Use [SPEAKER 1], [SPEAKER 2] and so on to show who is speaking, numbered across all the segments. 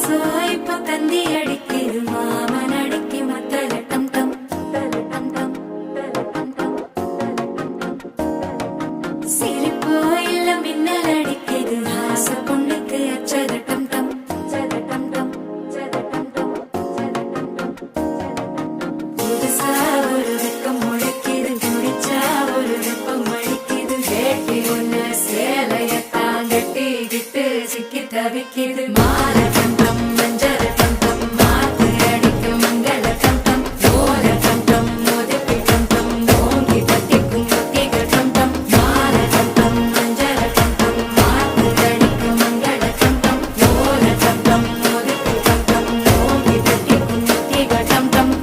[SPEAKER 1] இப்போ தந்தி அடிக்குது மாமன் அடிக்கு மத்தல டம் டம் டம் டம் சிரிப்போ இல்ல மின்னல் அடிக்குது ஆச பொண்ணுக்கு அச்சத டம் டம் டம் டம் புதுசா ஒரு வெக்கம் முளைக்குது குடிச்சா ஒரு வெப்பம் அடிக்குது வேட்டி ஒண்ணு சேலையத்தான் கட்டிக்கிட்டு சிக்கி தவிக்குது மாற டம் டம் மஞ்சள் டம் டம் மாத்து அடிக்கும் மங்கள டம் டம் ஓர டம் டம் மோதிப்பி டம் டம் ஓங்கி தட்டிக்கும் ஒத்திக டம் டம் மாற டம் டம் மஞ்சள் டம் டம் மாத்து அடிக்கும் மங்கள டம் டம் ஓர டம் டம் மோதிப்பி டம் டம் ஓங்கி தட்டிக்கும் ஒத்திக டம் டம்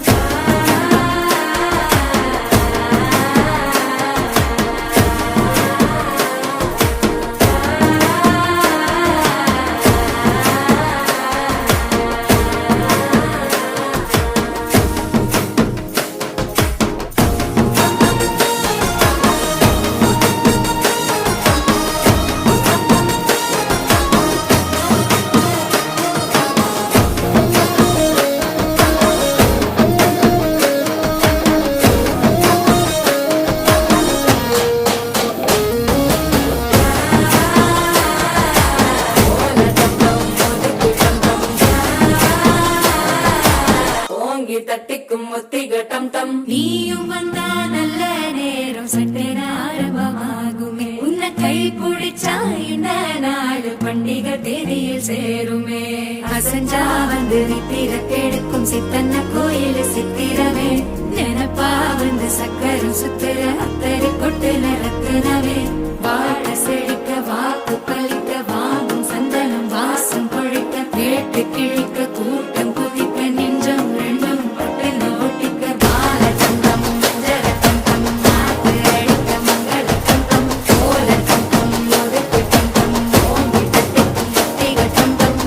[SPEAKER 1] தட்டிக்கும் ஒத்திக டம் டம் நீயும் வந்தா நல்ல நேரம் சட்டென ஆரம்பமாகுமே உன்னை கை பிடிச்சா இந்த நாள் பண்டிகை தேதியில் சேருமே அசஞ்சா வந்து நித்திர கெடுக்கும் சித்தன்ன கோயில் சித்திரமே நினைப்பா வந்து சக்கரம் சுத்துற அத்தரை கொட்டு நிறத்துனவே வாழ செழிக்க வாக்கு பழிக்க வாங்கும் சந்தனம் வாசம் பொழிக்க கேட்டு கிழிக்க கூட்டம் குதிக்க நெஞ்சம் ரெண்டும் பட்டுன்னு ஒட்டிக்க பால தந்தம் மஞ்சள தந்தம் மாத்து அடிக்க மங்கள தந்தம் கோல தந்தம் ஒதுக்கு தந்தம் ஓங்கி தட்டிக்கும் ஒத்திக தந்தம்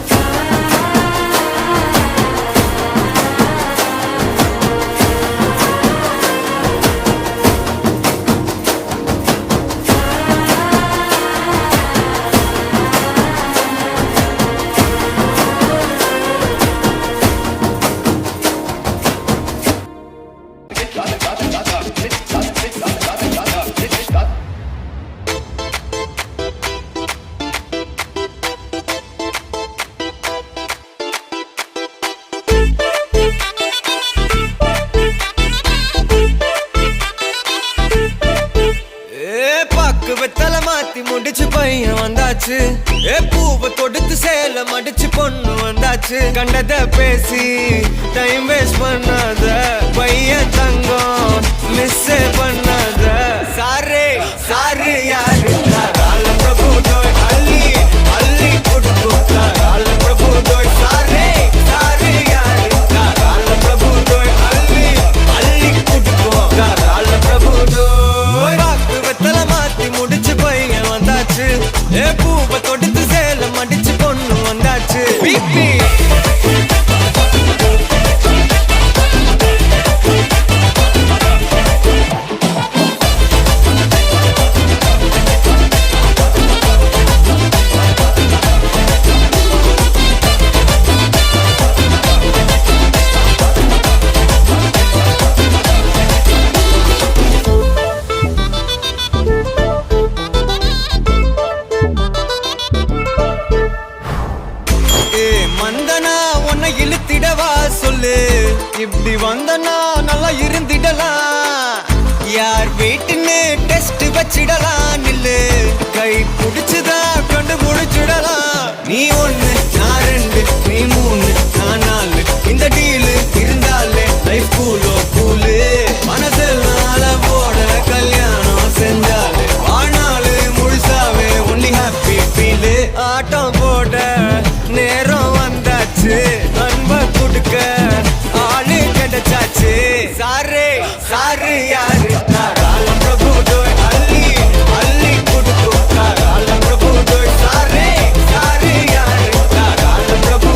[SPEAKER 2] வெத்தல மாத்தி முடிச்சு பையன் வந்தாச்சு பூவை தொடுத்து சேல மடிச்சு பொண்ணு வந்தாச்சு கண்டத பேசி டைம் வேஸ்ட் பண்ணாத பையன் தங்கம் மிஸ் பண்ணாத சாரே சாரு யாரு கால பிரபு தோய் அள்ளி அள்ளி கொடுக்கும் கால பிரபு தோய் சாரே சாரு யாரு கால பிரபு தோய் அள்ளி அள்ளி கொடுக்கும் கால பிரபு தோய் வெத்தல மாத்தி முடிச்சு பையன் வந்தாச்சு பூவை தொடுத்து சேல மடிச்சு பொண்ணு வந்தாச்சு பிபி மந்தனா உன்னை இழுத்திடவா சொல்லு இப்படி வந்தனா நல்லா இருந்திடலாம் யார் வீட்டுன்னு டெஸ்ட் வச்சிடலாம் நில்லு கை குடிச்சுதா கண்டு முடிச்சிடலாம் நீ ஒண்ணு நான் ரெண்டு நீ மூணு நான் நாலு இந்த டீலு இருந்தாலே லைஃப் கூலோ கூலு மனசெல்லாம் போட கல்யாணம் செஞ்சாலே ஆனாலு முழுசாவே ஒன்லி ஹாப்பி ஃபீலு ஆட்டம் போட நேரம் வந்தாச்சு அன்ப கொடுக்க ஆளு கிடைச்சாச்சு சாரே சாரு யாரு கால பிரபு தோய் அள்ளி அள்ளி கொடுக்கும் கால பிரபு தோய் சாரே சாரு யாரு கால பிரபு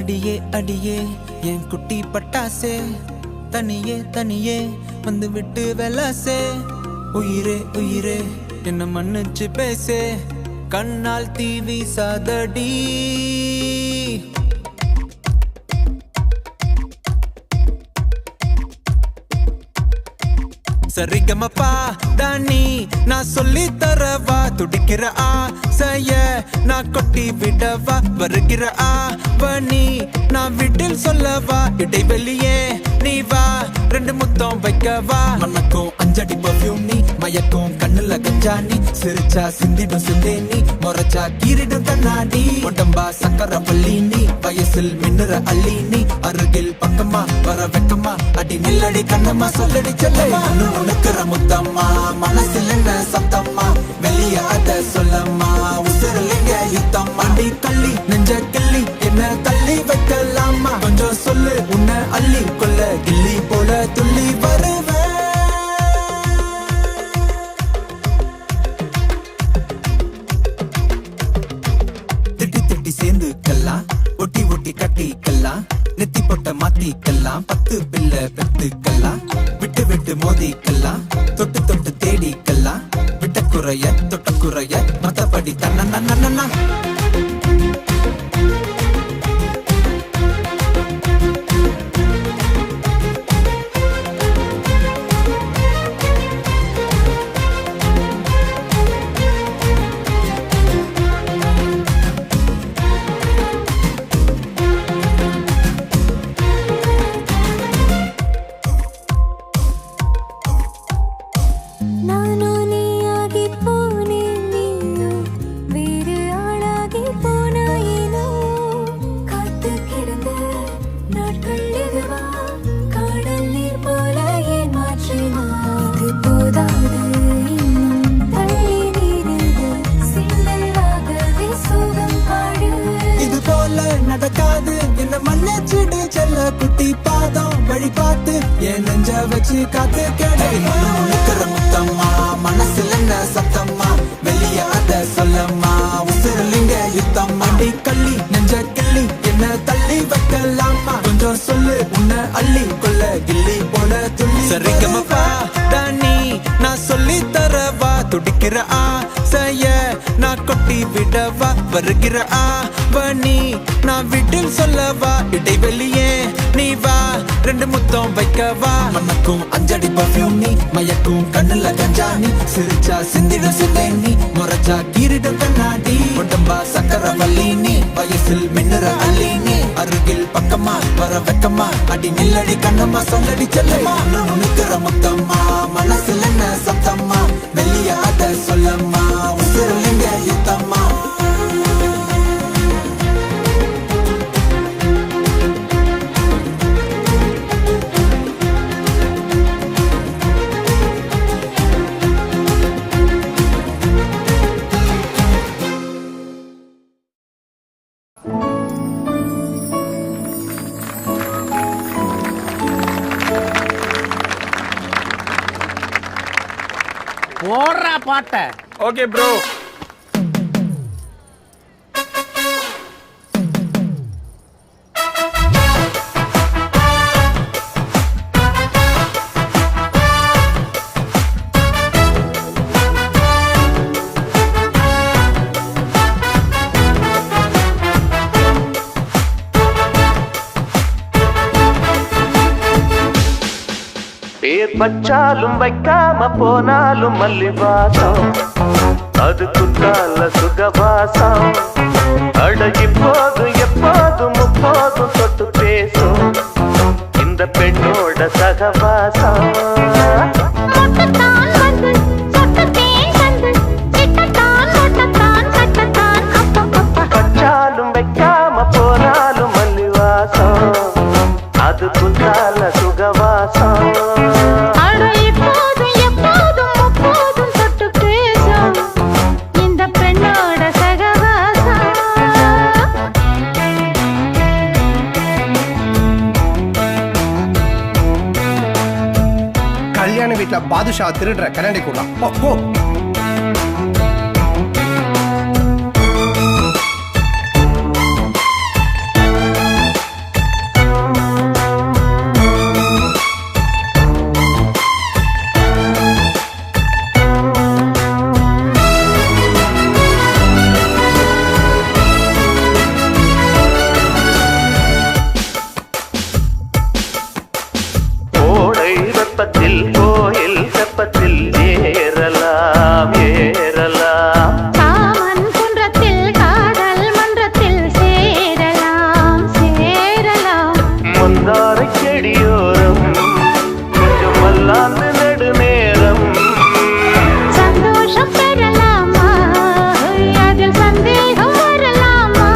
[SPEAKER 3] அடியே அடியே என் குட்டி பட்டாசே, தனியே தனியே வந்து விட்டு வெலாசே. உயிரே உயிரே என்ன மன்னிச்சு பேசே, கண்ணால் தீ வீசாதடி. சரிகமப்பா தானி நான் சொல்லி தரவா, துடிக்கிற ஆசைய நான் கொட்டி விடவா, வருகிற ஆவணி நான் வீட்டில் சொல்லவா, இடைவெளியே நீ வா ரெண்டு முத்தம் வைக்கவா. மனக்கும் அஞ்சடி பர்ஃபியூம் நீ, மயக்கும் கண்ணுல கஞ்சா நீ, சிரிச்சா சிந்திடும் சிந்தேனி, முறைச்சா கீரிடும் கண்ணாடி, உடம்பா சக்கர பள்ளி நீ, வயசில் மின்னுற அள்ளி நீ, அருகில் பக்கமா வர வெக்கமா, அடி நில்லடி கண்ணம்மா சொல்லடி செல்லம்மா. உனக்குற முத்தம்மா மனசில் என்ன சத்தம்மா, வெளிய அத சொல்லம்மா, உசுரலிங்க யுத்தம், அடி கள்ளி நெஞ்ச கிள்ளி என்ன தள்ளி வைக்கலாமா, கொஞ்சம் சொல்லு உன்னை அள்ளி கொள்ள கிள்ளி போல துள்ளி வருவேன். திட்டி திட்டி சேர்ந்துக்கலாம், ஒட்டி ஒட்டி கட்டிக்கலாம், நெத்தி பொட்ட மாத்திக்கலாம், 10 பிள்ளை பெத்துக்கலாம், விட்டு விட்டு மோதிக்கலாம், தொட்டு தொட்டு தேடிக்கலாம், விட்ட குறைய தொட்ட குறைய மத்தபடி தன்னா.
[SPEAKER 1] நானோ நீயாகி போனேன், நீயோ வேறு ஆளாகி போனாயினோ, காத்து கிடந்த நாட்கள் இதுவா, காடல் நீர் போல ஏன் மாற்றினா, இது போதாது இன்னும் தள்ளி நீரிது, சிந்தலாகவே சோகம் பாடு.
[SPEAKER 3] இது போல நடக்காது என்ன மன்னிச்சிடு செல்ல குட்டி, பாதம் வழி பார்த்து என் நெஞ்ச வச்சு காத்து கேடு. உனக்குற முத்தம்மா மனசுல என்ன சத்தம்மா, வெளிய அத சொல்லம்மா, உசுரலிங்க யுத்தம், அடி கள்ளி நெஞ்ச கிள்ளி என்ன தள்ளி வைக்கலாமா, கொஞ்சம் சொல்லு உன்னை அள்ளி கொள்ள கிள்ளி போல துள்ளி. சரிகமப்பா தானி நான் சொல்லி தரவா, துடிக்கிற ஆசைய நான் கொட்டி விடவா, வருகிற ஆவணி நான் வீட்டில் சொல்லவா, இடைவெளியே நீ வா ரெண்டு முத்தம் வைக்கவா. மனக்கும் அஞ்சடி பர்ஃபியூம் நீ, மயக்கும் கண்ணுல கஞ்சா நீ, சிரிச்சா சிந்திடும் சிந்தேனி, முறைச்சா கீரிடும் கண்ணாடி, உடம்பா சக்கர வள்ளி நீ, வயசில் மின்னுற அள்ளி நீ, அருகில் பக்கமா வர வெக்கமா, அடி நில்லடி கண்ணம்மா சொல்லடி செல்லம்மா. உனக்குற முத்தம்மா மனசில் என்ன சத்தம்மா, வெளிய அத சொல்லம்மா, உசுரலிங்க யுத்தம்மா.
[SPEAKER 4] போடுறா பாட்ட.
[SPEAKER 5] Okay bro.
[SPEAKER 6] பேர் பச்சாலும் வைக்காம போனாலும் மல்லி வாசம், அது குத்தால சுகவாசம், அழகி போதும் எப்போதும் முப்போதும் தொட்டு பேசும் இந்த பெண்ணோட சகவாசம். பச்சாலும் வைக்காம போனாலும் மல்லி வாசம், அது குத்தால சுகவாசம்.
[SPEAKER 5] கல்யாண வீட்டுல பாதுஷா திருடுற கண்ணாடி கூட போ.
[SPEAKER 6] வெப்பத்தில் கோயில் வெப்பத்தில் ஏறலாம் ஏறலாம்
[SPEAKER 7] காமன் குன்றத்தில் காதல் மன்றத்தில் சேரலாம் சேரலாம்
[SPEAKER 6] மந்தார செடியோரம் கொஞ்சம் மல்லாந்து நெடுநேரம்
[SPEAKER 7] சந்தோஷம் பெறலாமா அதில் சந்தேகம் வரலாமா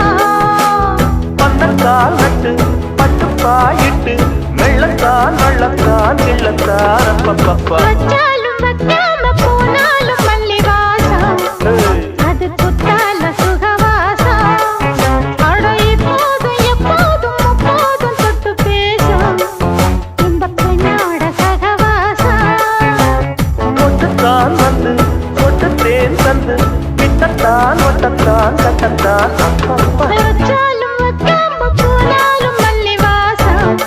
[SPEAKER 6] பந்தக்கால் நட்டு பட்டு பாயிட்டு வெள்ளத்தான் வள்ளத்தான் கிள்ளத்தான் அப்பப்பப்பா
[SPEAKER 7] வச்சாலும் வைக்காம போனாலும் மல்லி வாசம் அது குத்தால சுகவாசம் அட இப்போதும் எப்போதும் முப்போதும் தொட்டு பேசும் இந்த பெண்ணோட சகவாசம்
[SPEAKER 6] ஒட்டுத்தான் வந்து ஒட்டுத்தேன் தந்து கிட்டத்தான் ஒட்டத்தான் கட்டத்தான் அப்பப்பா
[SPEAKER 7] வச்சாலும் வைக்காம போனாலும் மல்லி வாசம்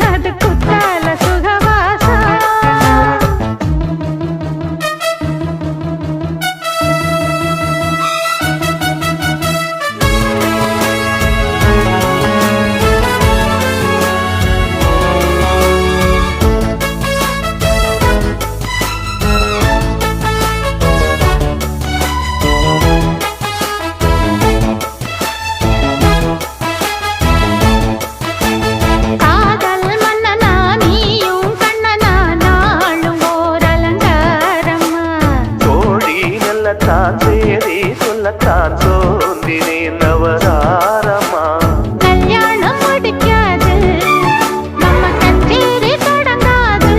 [SPEAKER 7] அது குத்தால சுகவாசம் காதல் மன்னனா நீயும் கண்ணனா நாளும் ஓர் அலங்காரம்மா
[SPEAKER 6] கோழி நல்லத்தான் சேரி சொல்லத்தான் சோந்தினே நவராரமா
[SPEAKER 7] கல்யாணம் முடிக்காது நம்ம கச்சேரி தொடங்காது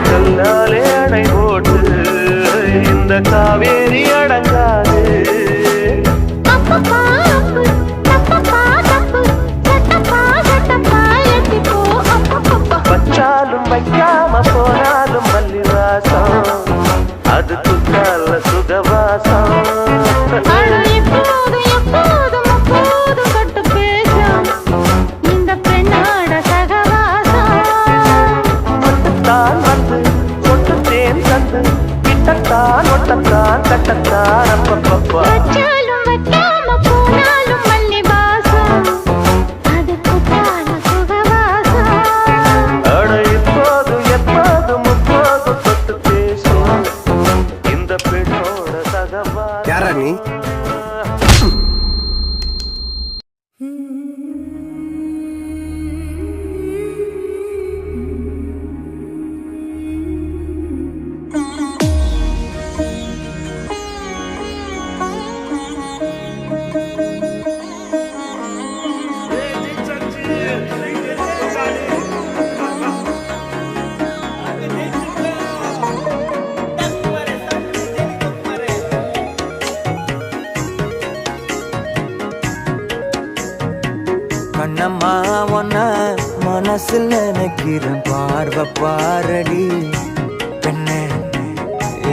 [SPEAKER 6] கல்லாலே அணை போட்டு இந்த காவேரி அடங்காது
[SPEAKER 7] அப்பப்பா அப்பு தப்பப்பா தப்பு சட்டப்பா சட்டப்பா எட்டிப்போ அப்பப்பப்பா
[SPEAKER 6] வச்சாலும் வைக்காம போனாலும் மல்லிவாசம் அது குத்தால சுகவாசம்
[SPEAKER 7] அட இப்போதும் எப்போதும் அப்போதும் தொட்டு பேசும் இந்த பெண்ணோட சகவாசம்
[SPEAKER 6] ஒட்டுத்தான் வந்து ஒட்டுத்தேன் தந்து கிட்டத்தான் ஒட்டத்தான் கட்டத்தான் அப்பப்பப்பா
[SPEAKER 7] வச்சாலும் வைக்காம போனாலும் மல்லி வாசம் அது குத்தால சுகவாசம்
[SPEAKER 6] அட இப்போதும் எப்போதும் முப்போதும் தொட்டு பேசும் இந்த பெண்ணோட சகவாசம்
[SPEAKER 5] யாரா நீ
[SPEAKER 2] கண்ணம்மா ஒன்ன மனசில் நினைக்கிறேன் பார்வை பாரடி பெண்ணே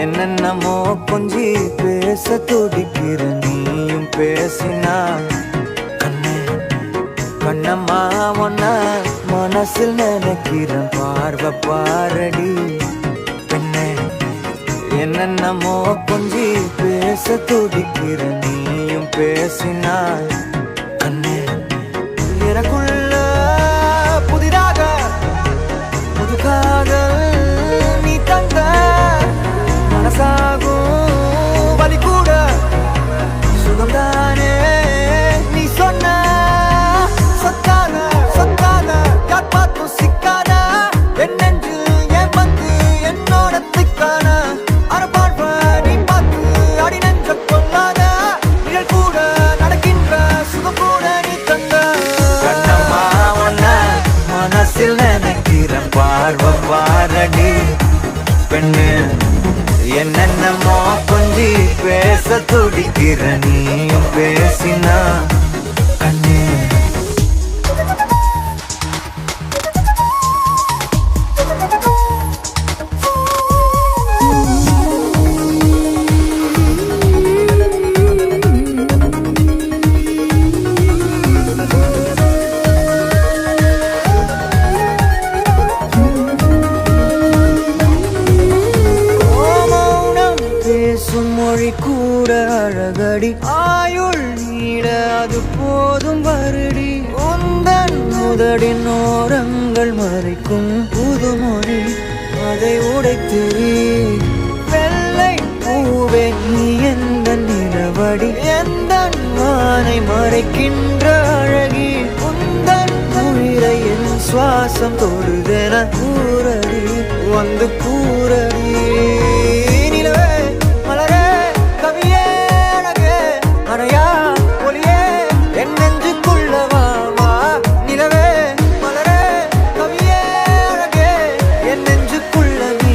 [SPEAKER 2] என்னென்னமோ கொஞ்சி பேச துடிக்கிற நீயும் பேசினா கண்ணே கண்ணம்மா ஒன்ன மனசில் நினைக்கிறேன் பார்வை பாரடி பெண்ணே என்னென்னமோ கொஞ்சி பேச துடிக்கிற நீயும் பேசினா கண்ணே எனக்குள்ள புதிதாக புது காதல் நீ தந்த மனசாகும் வலி கூட சுகம்தானே நீ சொன்ன சொத்தான சொத்தான யார் பார்த்தும் சிக்காத என் நெஞ்சில் என் வந்து என்னோட திக்கான அரபாழ்வ நீ பார்த்து அடி நெஞ்ச கொள்ளாத நிழல் கூட நடக்கின்ற சுகம் கூட நீ தந்த கண்ணம்மா ஒன்ன மனசில் நினைக்கிறேன் பார்வை பாரடி பெண்ணு என்னென்னமோ கொஞ்சி பேச துடிக்கிற நீயும் பேசினா கண்ணே மொழி கூட அழகடி ஆயுள் நீட அது போதும் வருடி உந்தன் முதல் உதடின் ஓரங்கள் மறைக்கும் புதுமொழி அதை உடைத்து வெள்ளை பூவே நீ எந்த நிலவடி எந்த வானை மறைக்கின்ற அழகி உந்தன் உயிரை என் சுவாசம் தொடுதென கூறடி வந்து கூறடி நிலவே மலரே கவியே அழகே அணையா ஒளியே என் நெஞ்சுக்குள்ளவா நிலவே மலரே கவியே அழகே என் நெஞ்சுக்குள்ள நீ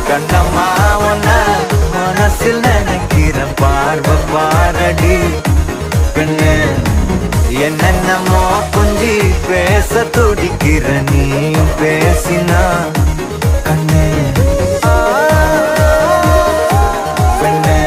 [SPEAKER 2] கண்ணம்மா ஒன்ன மனசில் நினைக்கிறேன் பார்வை பாரடி பெண்ணு என்னென்னமோ கொஞ்சி பேச துடிக்கிற நீ பேசினா கண்ணே பெண்ணே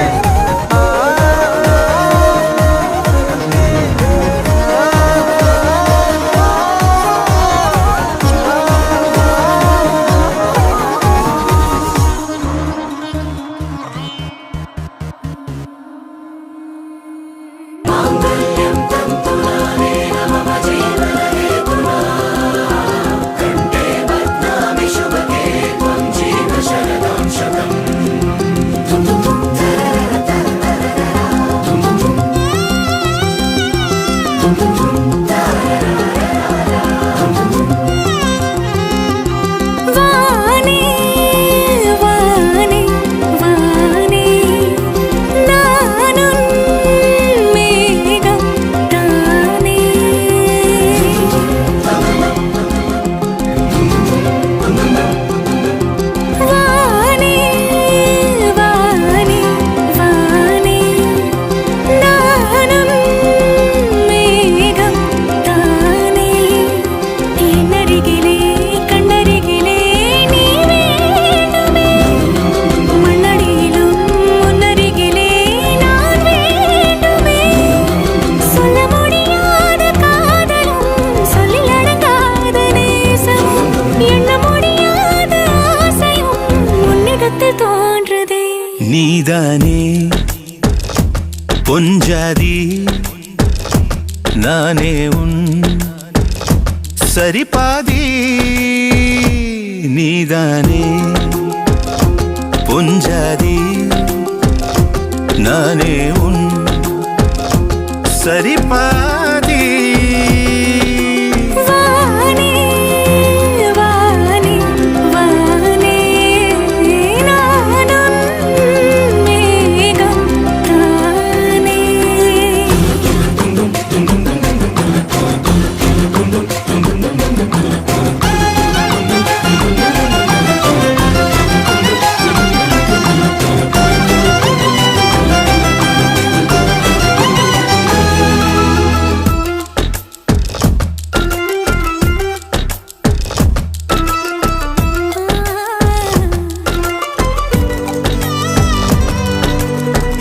[SPEAKER 1] வானே வானே வானே நானும் மேகம் தானே வானே வானே வானே நானும் மேகம் தானே என்னருகிலே கண்ணருகிலே நீ வேண்டுமே மண்ணடியிலும் முன்னருகிலே நான் வேண்டுமே சொல்ல முடியாத காதலும் சொல்லில் அடங்காத நேசமும் எண்ண முடியாத ஆசையும் உன்னிடத்தில் தோன்றுதே
[SPEAKER 8] நீதானே பொஞ்சாதி நானே உன் சரிபாதி நீதானே பொஞ்சாதி நானே உன் சரிபாதி
[SPEAKER 1] வானே வானே வானே நானும் மேகம் தானே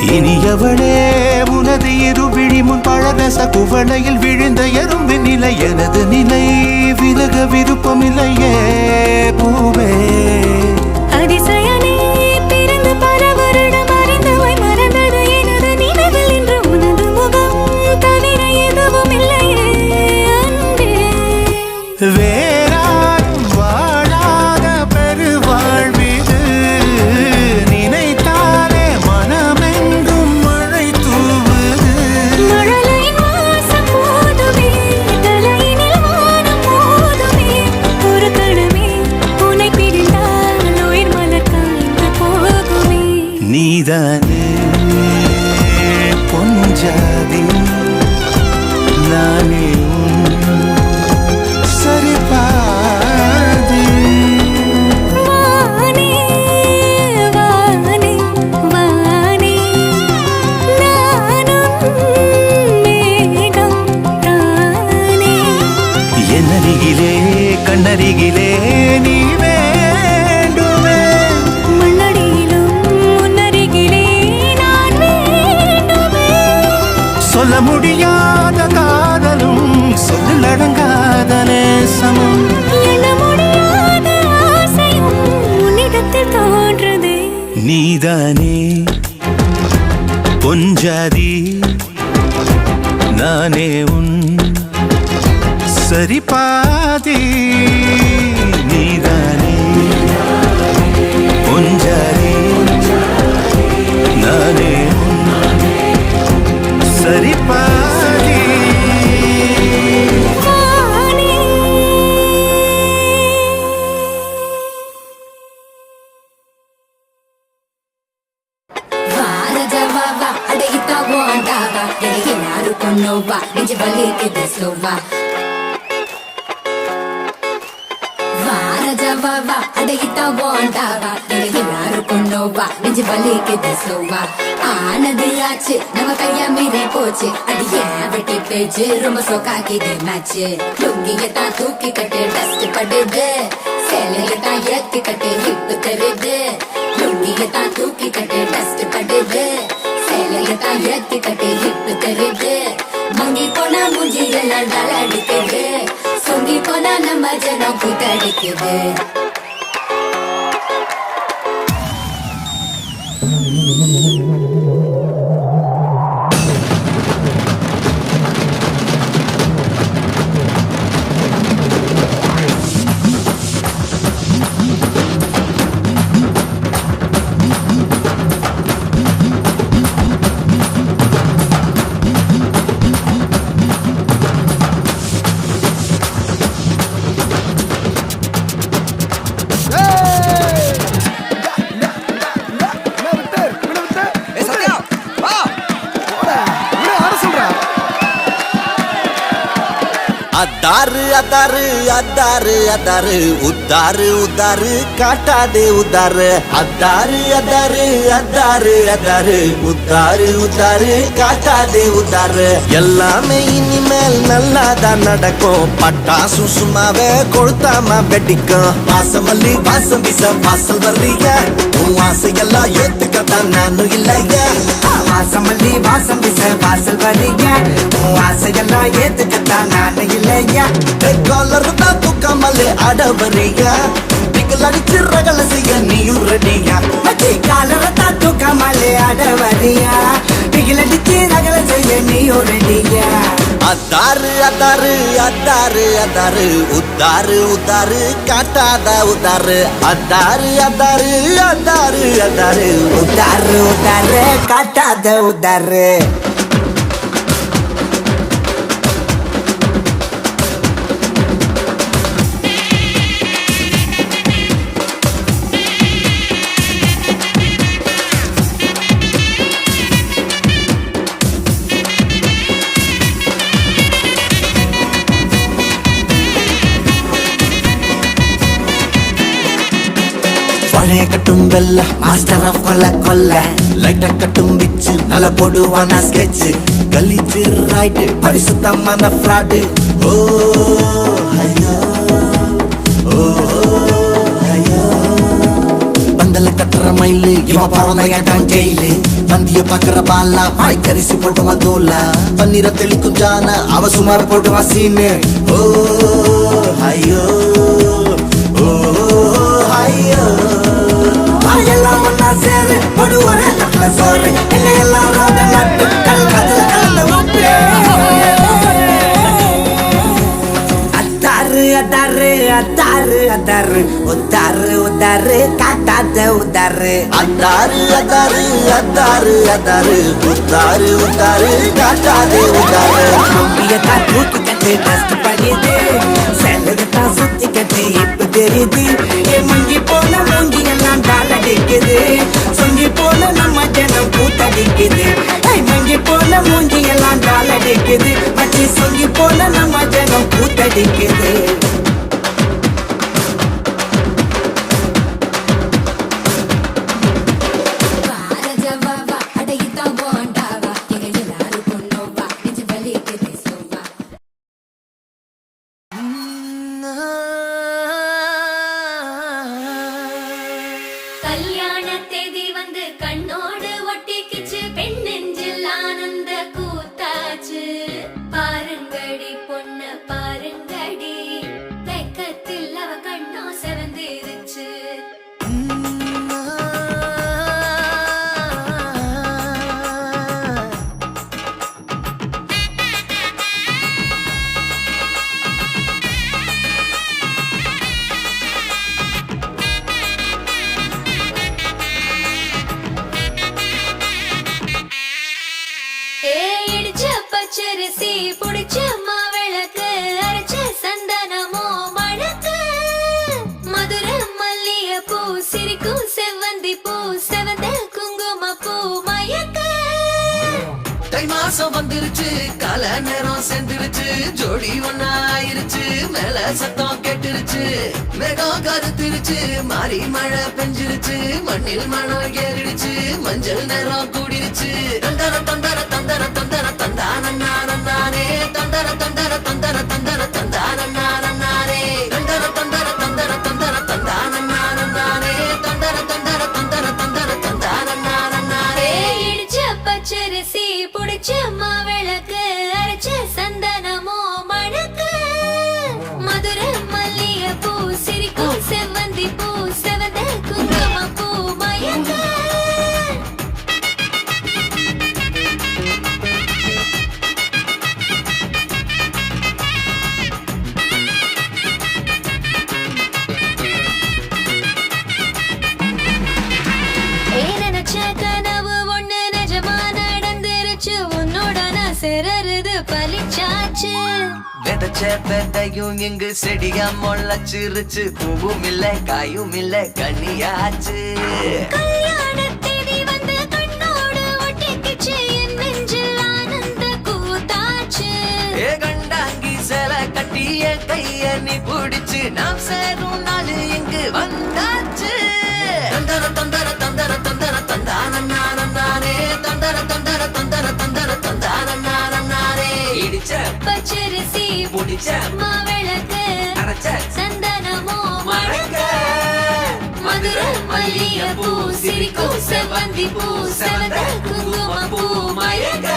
[SPEAKER 8] இனியவளே உனது இருவிழி முன் பழரச குவளையில் விழுந்த எறும்பின் நிலை எனது நிலை விலக விருப்பமில்லையே பூவே
[SPEAKER 1] அதிசயனே பிறந்து பல வருடம் அறிந்தவை மறந்தது எனது நினைவில் இன்று உனது முகம் தவிர எதுவும் இல்லையே அன்பே
[SPEAKER 8] வேறாரும் வாழாத பெருவாழ்விது நினைத்தாலே மனமெங்கும் மழை தூவுது
[SPEAKER 1] மழலையின் வாசம் போதுமே தலையினில் வானம் போதுமே ஒரு கணமே உன்னை பிரிந்தால் உயிர் மலர் காய்ந்து போகுமே
[SPEAKER 8] நீதானே பொஞ்சாதி நானே உன் சரிபாதி
[SPEAKER 1] வானே வானே வானே நானும் மேகம் தானே
[SPEAKER 8] என்னருகிலே கண்ணருகிலே நீ வேண்டுமே
[SPEAKER 1] மண்ணடியிலும் முன்னருகிலே நான் வேண்டுமே
[SPEAKER 8] சொல்ல முடியாத காதலும் சொல்ல உள்ளடங்காத நேசமும்
[SPEAKER 1] எண்ண முடியாத ஆசையும் உன்னிடத்தில் தோன்றுதே.
[SPEAKER 8] நீதானே பொஞ்சாதி நானே உன் சரிபாதி. நீதானே பொஞ்சாதி நானே உன் சரிபாதி.
[SPEAKER 1] வாரஜவாவா அடையித்தா போண்டாவா எனக்கு யாருக்கும் நோவா நெஞ்சு வலிக்குது ஸ்லோவா. வாரஜவாவா அடையித்தா போண்டாவா எனக்கு யாருக்கும் நோவா நெஞ்சு வலிக்குது ஸ்லோவா. ஆனது ஆச்சு நம்ம கையா மீறி போச்சு அது ஏன் வெட்டி பேச்சு ரொம்ப சோக்காக்கிது மேட்ச்சு. லுங்கிய தான் தூக்கி கட்டு டஸ்ட் படுது சேலைய தான் ஏத்தி கட்டு ஹிப்பு தருது. லுங்கிய தான் தூக்கி கட்டு டஸ்ட் படுது சேலைய தான் ஏத்தி கட்டு ஹிப்பு தருது. மங்கி போனா மூஞ்சி எல்லாம் டல் அடிக்குது சொங்கி போனா நம்ம ஜனம் கூத்தடிக்குது.
[SPEAKER 2] அதாரு அதாரு அதாரு அதாரு உத்தாரு உத்தாரு காட்டாதே உத்தாரு. அதாரு அதாரு அதாரு அதாரு உத்தாரு உத்தாரு காட்டாதே உத்தாரு. எல்லாமே இனிமேல் நல்லாதான் நடக்கும் பட்டாசு சும்மாவே கொளுத்தாம வெடிக்கும். வாசமல்லி வாசம் வீச வாசல் வர்றீங்க உன் ஆசையெல்லாம் ஏத்துக்கத்தான் நானும் இல்லைங்க. வாசமல்லி வாசம் வீச வாசல் வர்றீங்க உன் ஆசையெல்லாம் ஏத்துக்கத்தான் நானும் இல்லையா. காலர் தான் தூக்காமலே அடவரியா பிகல் அடிச்சு ரகல செய்ய நீயும் ரெடியா. காலர் தான் தூக்காமலே அடவரியா பிகல் அடிச்சு ரகல செய்ய நீயும் ரெடியா. அதாரு அதாரு அதாரு அதாரு உத்தாரு உத்தாரு காட்டாத உத்தாரு. அதாரு அதாரு அதாரு அதாரு உத்தாரு உத்தாரு காட்டாத உத்தாரு. பழைய கட்டும் வெல்ல மாஸ்டர் ஆஃப் கொல்ல கொல்ல லைட்ட கட்டும் விச்சு நல்ல போடுவானா ஸ்கெட்ச் கலிச்சு ரைட்டு பரிசுத்தமான ஃப்ராடு. ஓ ஐயோ ஓ ஐயோ பந்தல கட்டுற மயிலு இவன் பறந்த ஏட்டான் ஜெயிலு. பந்திய பாக்குற பாலா பாய்கரிசி போட்டுவான் தோலா பன்னீரை தெளிக்கும் ஜான அவ சுமார் போட்டுவான் சீனு. ஓ ஐயோ ஓ ஐயோ எல்லாம் ஒன்னா சேரு ஒரு ஒரு நட்ல சோறு என்ன எல்லாம் ரோட நட்டு கல் கதல கலந்த உப்பு. அத்தாரு அத்தாரு அத்தாரு அத்தாரு உத்தாரு உத்தாரு காட்டாத உத்தாரு. அத்தாரு அத்தாரு அத்தாரு அத்தாரு உத்தாரு உத்தாரு காட்டாதே உத்தாரு. நம்பியத்தா தூக்கி கட்டு டஸ்ட் படியுது செலவுத்தா சுத்தி கட்டு இப்ப தெரியுது. மங்கி போன மூஞ்சி எல்லாம் டால் அடிக்குது சொங்கி போன நம்ம ஜனம் கூத்தடிக்குது. மங்கி போன மூஞ்சி எல்லாம் டால் அடிக்குது மச்சி சொங்கி போன நம்ம ஜனம் கூத்தடிக்குது.
[SPEAKER 1] வாரஜவாவா அடையித்தா போண்டாவா எனக்கு யாருக்கும் நோவா நெஞ்சு வலிக்குது ஸ்லோவா.
[SPEAKER 2] மாசம் வந்துருச்சு கால நேரம் சேர்ந்துருச்சு ஜோடி ஒன்னா ஆயிருச்சு மேல சத்தம் கேட்டுருச்சு மேகம் கருத்துருச்சு மாறி மழை பெஞ்சிருச்சு மண்ணில் மணம் ஏறிடுச்சு மஞ்சள் நேரம் கூடிருச்சு தந்தர தந்தர தந்தர தந்தர தந்தானே தந்தர தந்தர தந்தர தந்தர தந்தானே தந்தர தந்தர தந்தர தந்தர தந்தானே தந்தர தந்தர தந்தர தந்தர தந்தானே
[SPEAKER 1] இடிச்ச பச்சரிசி புடிச்ச மாவிளக்கு அரைச்ச சந்தனமோ மணக்கு மதுர மல்லிய பூ சிரிக்கும் செவ்வந்தி பூ செவந்த குங்கும பூ மயக்க நினைச்ச கனவு ஒண்ணு நிஜமா நடந்துருச்சு உன்னோட நான் சிறருது பலிச்சாச்சு
[SPEAKER 2] விதைச்ச விதையும் இங்கு செடியா முளைச்சிருச்சு பூவும் இல்ல காயும் இல்ல கனியாச்சு
[SPEAKER 1] கல்யாண தேதி வந்து கண்ணோடு ஒட்டிக்கிச்சு என் நெஞ்சில் ஆனந்த கூத்தாச்சு
[SPEAKER 2] ஏ கண்டாங்கி சில கட்டிய கைய நீ பிடிச்சு நாம் சேரும் நாள் இங்கு வந்தாச்சு தந்தர தந்தர தந்தர தந்தர தந்தானே தந்தர தந்தர தந்தர தந்தர தந்தானே இடிச்ச
[SPEAKER 1] பச்சரிசி
[SPEAKER 2] புடிச்ச
[SPEAKER 1] மாவிளக்கு
[SPEAKER 2] அரைச்ச
[SPEAKER 1] சந்தனமோ
[SPEAKER 2] மணக்க
[SPEAKER 1] மதுர மல்லிய பூ சிரிக்கும் செவ்வந்தி பூ செவந்த குங்கும பூ மயக்க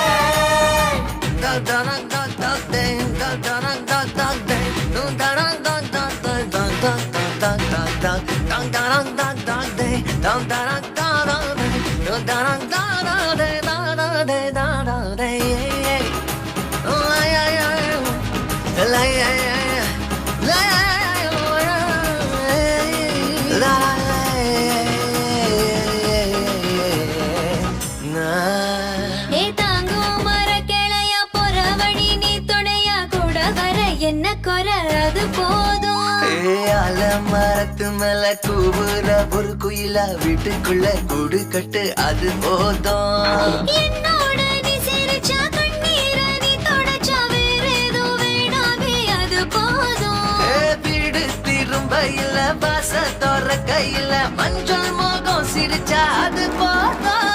[SPEAKER 1] ஏ தாங்கும் மர கிளையா போற வழி நீ துணையா கூட வர என்ன குறை அது போதும்
[SPEAKER 2] மரத்து மேல கூவுற ஒரு குயிலா வீட்டுக்குள்ள கூடு கட்டு அது போதும்
[SPEAKER 1] என்னோட நீ சிரிச்சா கண்ணீர நீ தொடச்சா வேற ஏதோ வேணாமே அது போதும்
[SPEAKER 2] வீடு திரும்ப இல்ல வாச தோற கையில மஞ்சள் மோகம் சிரிச்சா அது போதும்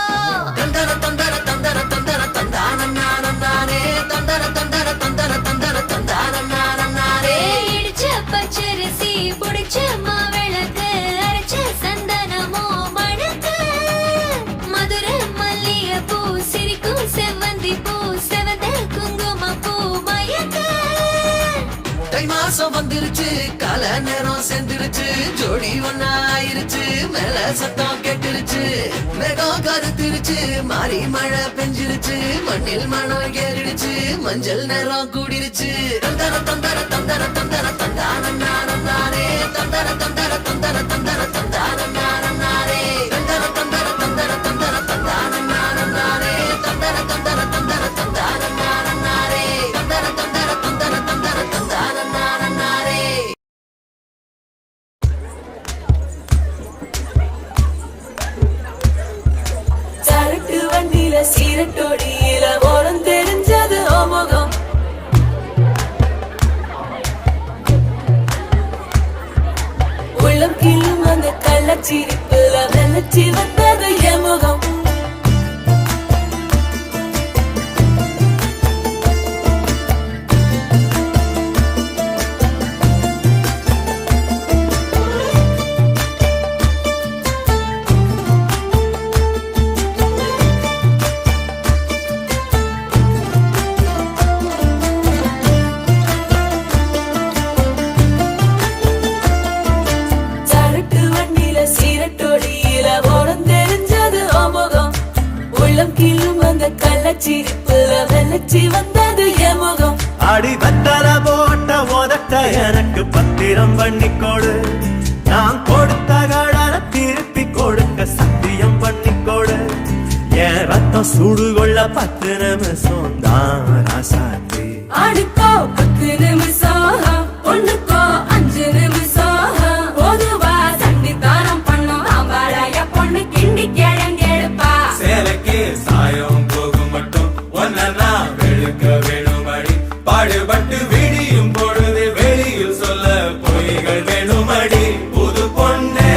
[SPEAKER 2] தந்தர தந்தர தந்தர தந்தர தந்தானே தந்தர தந்தர தந்தர தந்தர தந்தானே
[SPEAKER 1] இடிச்ச பச்சரிசி புடிச்ச மாவிளக்கு அரைச்ச சந்தனமோ மணக்கு மதுர மல்லிய பூ சிரிக்கும் செவ்வந்தி பூ செவந்த குங்கும பூ மயக்க
[SPEAKER 2] தை மாசம் வந்துருச்சு கால நேரம் சேர்ந்துருச்சு ஜோடி ஒன்னா ஆயிருச்சு மேல சத்தம் கேட்டுருச்சு மேகம் கருத்துருச்சு மாறி மழை பெஞ்சிருச்சு மண்ணில் மணம் ஏறிடுச்சு மஞ்சள் நேரம் கூடிருச்சு தந்தர தந்தர தந்தர தந்தர தந்தானே தந்தர தந்தர தந்தர தந்தர தந்தானே தந்தர தந்தர தந்தர தந்தர தந்தானே தந்தர தந்தர தந்தர தந்தானே தந்தர தந்தர தந்தர தந்தர தந்தானே
[SPEAKER 1] சரக்கு வண்டியில சீரட்டோடியில ஓரம் தெரிஞ்சது ஓமுகம் உள்ளம் கிள்ளும் அந்த கள்ளச்சிரிப்புல நினைச்சி வந்தது என் முகம் சரக்கு வண்டியில சீரட்டோடியில ஓரம் தெரிஞ்சது ஓமுகம் உள்ளம் கிள்ளும் அந்த கள்ளச்சிரிப்புல நினைச்சி வந்தது என் முகம்
[SPEAKER 8] அடி வெத்தல போட்ட உதட்ட எனக்கு பத்திரம் பண்ணிக்கொடு நான் கொடுத்த கடனை திருப்பி கொடுக்க சத்தியம் பண்ணிக்கொடு என் ரத்தம் சுடுகொள்ள 10 நிமிஷம் தான் ராசாத்தி
[SPEAKER 1] அடுக்கோ 10 நிமிஷம் ஒண்ணுக்கோ 5 நிமிஷம் பொதுவா சண்டித்தானம் பண்ணும் ஆம்பாளைய பொண்ணு கிண்டி கிழங்கெடுப்பா
[SPEAKER 9] சேலைக்கு சாயம் போகும் மட்டும் ஒன்னா
[SPEAKER 8] ஜோடிகள் வேணுமடி புது பொண்ணே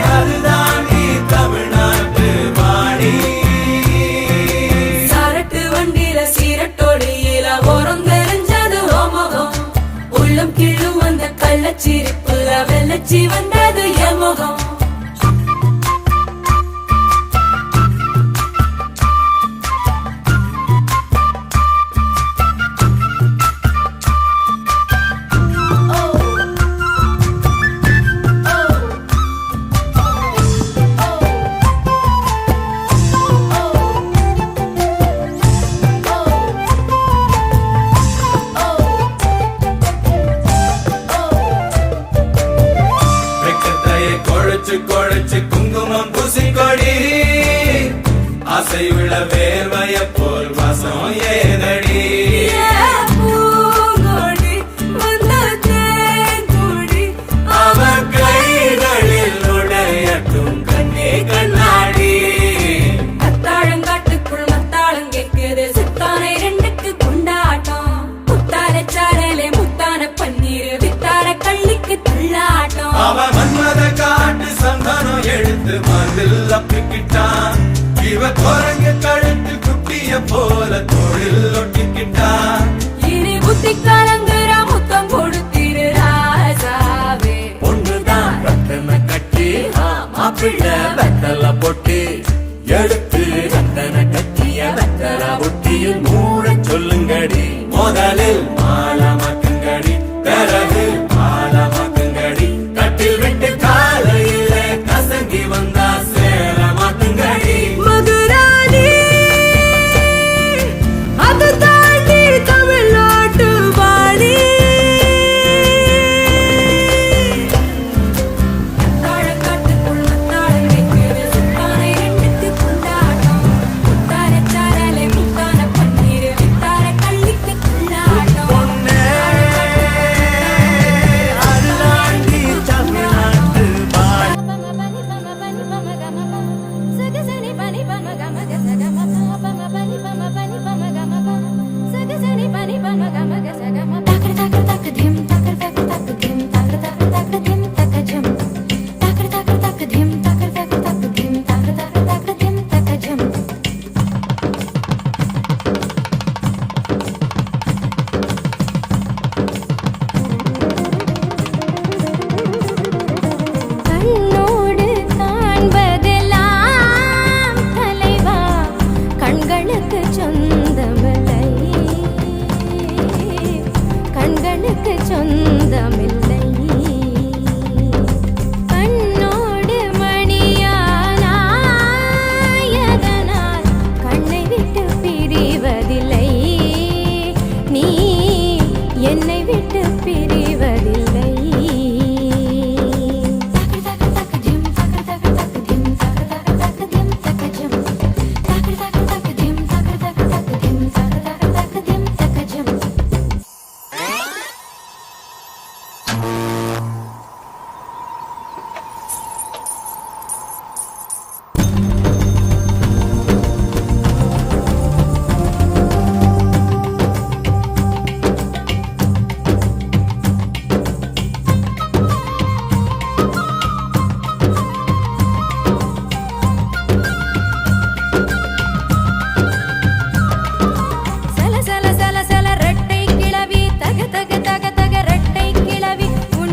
[SPEAKER 8] அதுதான் நீ தமிழ்நாட்டு வாணி
[SPEAKER 1] சரட்டு வண்டியில சீரட்டோடியில ஓரம் தெரிஞ்சது ஓமுகம் உள்ளம் கிள்ளும் அந்த கள்ளச்சிரிப்புல வெள்ளச்சி வந்தது எமுகம்
[SPEAKER 8] கொழைச்சு கொழைச்சு குங்குமம் பூசிக்கொடி ஆசை உள்ள வேர்வைய போல் வாசம் ஏதடி அவ கைகளில் உடையட்டும் கண்ணே கண்ணாடி
[SPEAKER 1] அத்தாழங்காட்டுக்குள் மத்தாளம் கேட்குது சித்தானை ரெண்டுக்கு கொண்டாட்டம் முத்தார சாரலே முத்தான பன்னீர் வித்தார கள்ளிக்கு துள்ளாட்டம்
[SPEAKER 8] அவ மன்மத காட்டு சந்தானம் எடுத்து மந்தில் அப்பிக்கிட்டான் இவ குரங்கு கழுத்து குட்டிய போல தோளில் ஒட்டிக்கிட்டான்
[SPEAKER 1] இனி புத்தி கலங்குற முத்தம் கொடுத்திரு ராசாவே
[SPEAKER 8] பொண்ணுதான் ரத்தன கட்டி மாப்பிள்ள வெத்தல பொட்டி எடுத்து ரத்தன கட்டிய வெத்தல பொட்டியில் மூட சொல்லுங்கடி முதலில் மாலமாக்குங்கடி பிறகு மாலமாக்குங்கடி கட்டில் விட்டு காலையில கசங்கி வந்தா சேர மாட்டுங்கடி
[SPEAKER 1] மதுராணி அது தாண்டி தமிழ்நாட்டு வாணி தாழக்காட்டுக்குள் மத்தாளம் கேட்குது சித்தானை ரெண்டுக்கு கொண்டாட்டம் முத்தார சாரலே முத்தான பன்னீர் வித்தார கள்ளிக்கு துள்ளாட்டம்
[SPEAKER 8] அதுதாண்டி தமிழ்நாட்டு பாடி
[SPEAKER 7] கண்ணோடு காண்பதெல்லாம் தலைவா கண்களுக்கு சொந்தமில்லை கண்களுக்கு சொந்தமில்லை கண்ணோடு மணியானாயதனால் கண்ணை விட்டு பிரிவதில்லை நீ என்னை விட்டு பிரிவதில்லை சல சல சல சல ரெட்டை கிளவி தக தக தக தக ரெட்டை கிளவி உன்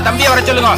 [SPEAKER 4] தம்பியை வர சொல்லுங்க.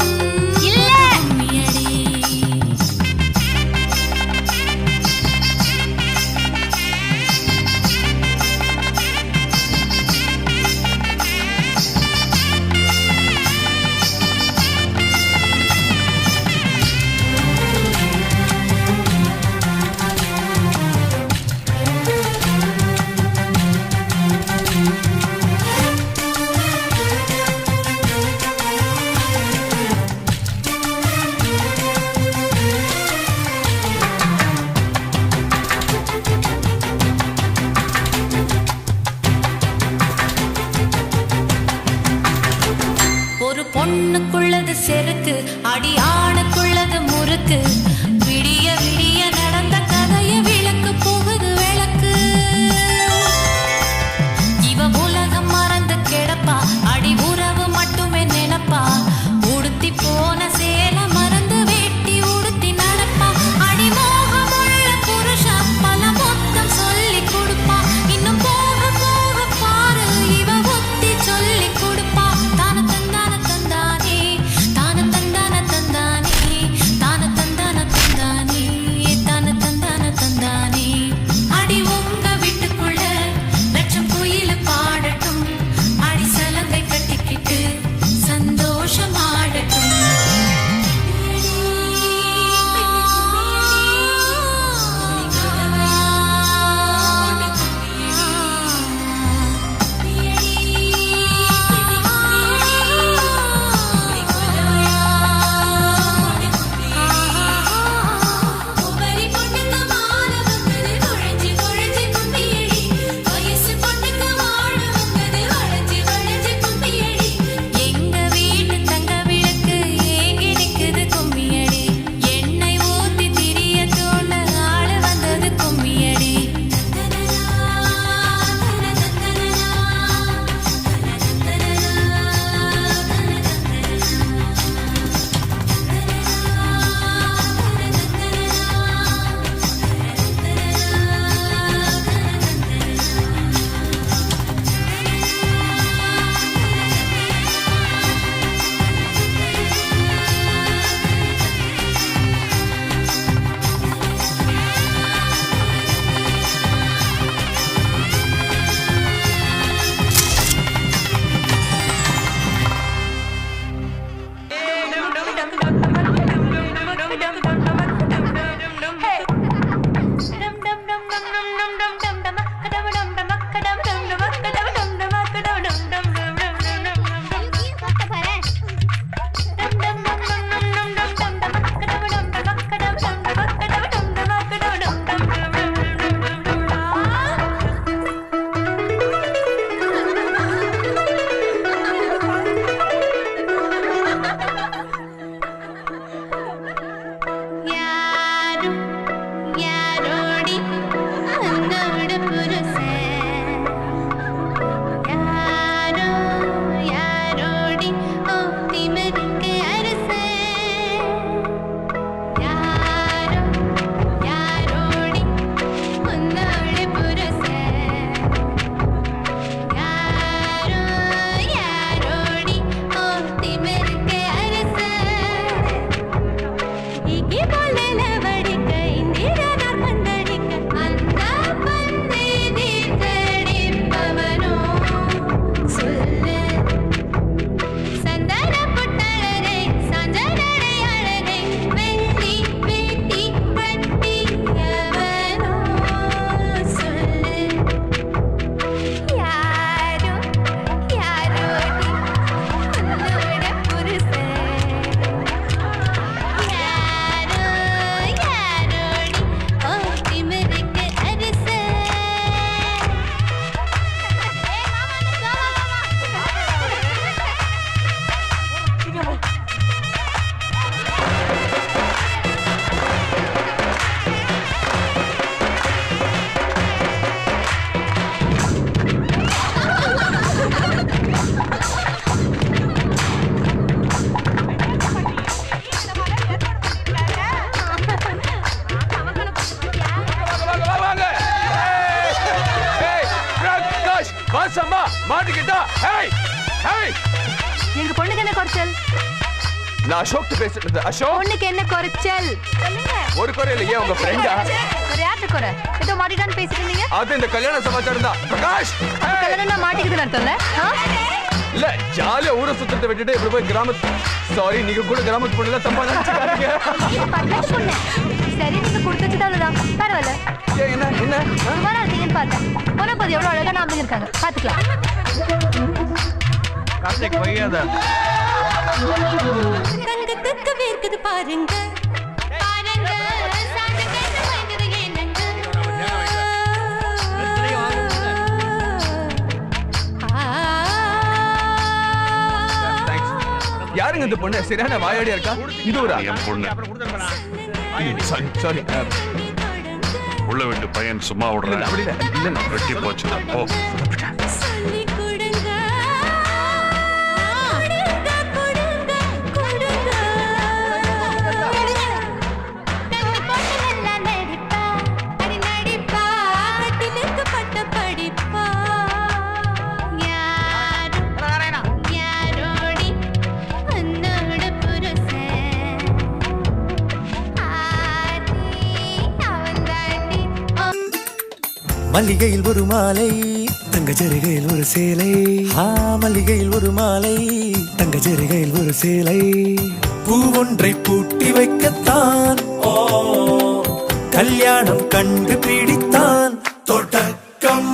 [SPEAKER 1] பொண்ணுக்குள்ளது செருக்கு, அடியானுக்குள்ளது முறுக்கு. விடிய விடிய நடந்த கதைய விளக்கு போகுது விளக்கு. இவ உலகம் மறந்து கிடப்பா, அடி உறவு மட்டுமே நினைப்பா. உடுத்தி போன சேல மறந்து வேட்டி உடுத்தி நடப்பா. அடி மோகமுள்ள புருஷா பல மொத்தம் சொல்லி கொடுப்பா. இன்னும் போக போக பாரு இவ ஒத்தி சொல்லி கொடுப்பா. தான தந்தான தந்தானே, தான தந்தான தந்தானே, தான தந்தான தந்தானே, தான தந்தான தந்தானே. அடி உங்க வீட்டுக்குள்ள லட்சம் கோயில பாடட்டும், அடி சலங்கை கட்டிக்கிட்டு சந்தோஷமாடட்டும். உபரி பொண்ணுக்கு மாற வந்தது குழஞ்சி குழஞ்சி கும்பியடி. வயசு பொண்ணுக்கு வாழ வந்தது வளைஞ்சி வளைஞ்சி கும்பியடி. எங்க வீட்டு தங்க விளக்கு ஏங்கி நிக்குது கும்மியடி. எண்ணெய் ஊத்தி திரிய தோண ஆள வந்தது கும்மியடி. யாரோடி உன்னோட புருஷன், யாரோ யாரோடி ஓ திமிருக்கு அரசன். யாரோ யாரோடி உன்னோட புருஷன், யாரோ யாரோடி ஓ திமிருக்கு அரசன். இகி போல வடிக்க இந்திரனார் பந்தடிக்க அந்த பந்தை தீர்த்தடிப்பவனோ சொல்லு. சந்தன புட்டழகை சஞ்சனடை அழகை வெள்ளி வேட்டி கட்டியவனோ சொல்லு. யாரோ யாரோடி உன்னோட புருஷன், யாரோ யாரோடி ஓ திமிருக்கு அரசன்.
[SPEAKER 5] மாட்டிக்கிட்டா.
[SPEAKER 1] எங்க பொண்ணுக்கு என்ன குறைச்சல்?
[SPEAKER 5] நான் அசோக் பேசுறது. அசோக்
[SPEAKER 1] பொண்ணுக்கு என்ன குறைச்சல்?
[SPEAKER 5] ஒரு குறை இல்லையே, உங்க ஃப்ரெண்டா?
[SPEAKER 1] வேற யார்கிட்ட குறை? ஏதோ மாட்டிட்டான்னு பேசிட்டு இருந்தீங்க.
[SPEAKER 5] அது இந்த கல்யாண சமாச்சாரம் தான். பிரகாஷ்
[SPEAKER 1] கல்யாணம்னா மாட்டிக்குதுன்னு அர்த்தம் இல்ல?
[SPEAKER 5] இல்ல, ஜாலியா ஊரை சுத்தத்தை விட்டுட்டு இப்படி போய் கிராமத்து. சாரி, நீங்க கூட கிராமத்து பொண்ணு தான் தப்பா நினைச்சுக்காதீங்க.
[SPEAKER 1] பக்கத்து பொண்ணு. சரி, நீங்க கொடுத்தது அவ்வளவுதான். பரவாயில்ல.
[SPEAKER 5] என்ன என்ன
[SPEAKER 1] சுமாரா இருக்கீங்கன்னு பார்த்தேன். போன போது எவ்வளவு அழகா நாம இருக்காங்க. பாத்துக்கலாம்.
[SPEAKER 5] கார்த்திக் வையாத.
[SPEAKER 7] தங்கத்துக்கு வேர்க்குது பாருங்க பாருங்க சாந்து பேச பயங்குது ஏனங்க
[SPEAKER 5] யாருங்க இந்த பொண்ணு? சரியான வாயாடியா இருக்கா. இது ஒரு
[SPEAKER 9] என் பொண்ணு.
[SPEAKER 5] சாரி
[SPEAKER 9] உள்ள விட்டு பையன் சும்மா விடுறேன்.
[SPEAKER 5] அப்படி இல்ல
[SPEAKER 9] வெட்டி போச்சு. ஓ
[SPEAKER 7] சொல்லி கொடுங்க கொடுங்க கொடுங்க தண்ணி போட்டு நல்லா நடிப்பா அடி நடிப்பா கட்டிலுக்கு பட்ட படிப்பா யாரோடி உன்னோட புருஷன் ஆதி அவன் தாண்டி
[SPEAKER 8] மல்லிகையில் ஒரு மாலை தங்க ஜரிகையில் ஒரு சேலை. மல்லிகையில் ஒரு மாலை தங்க ஜரிகையில் ஒரு சேலை. பூவொன்றை பூட்டி வைக்கத்தான் கல்யாணம் கண்டு பிடித்தான் தொடக்கம்.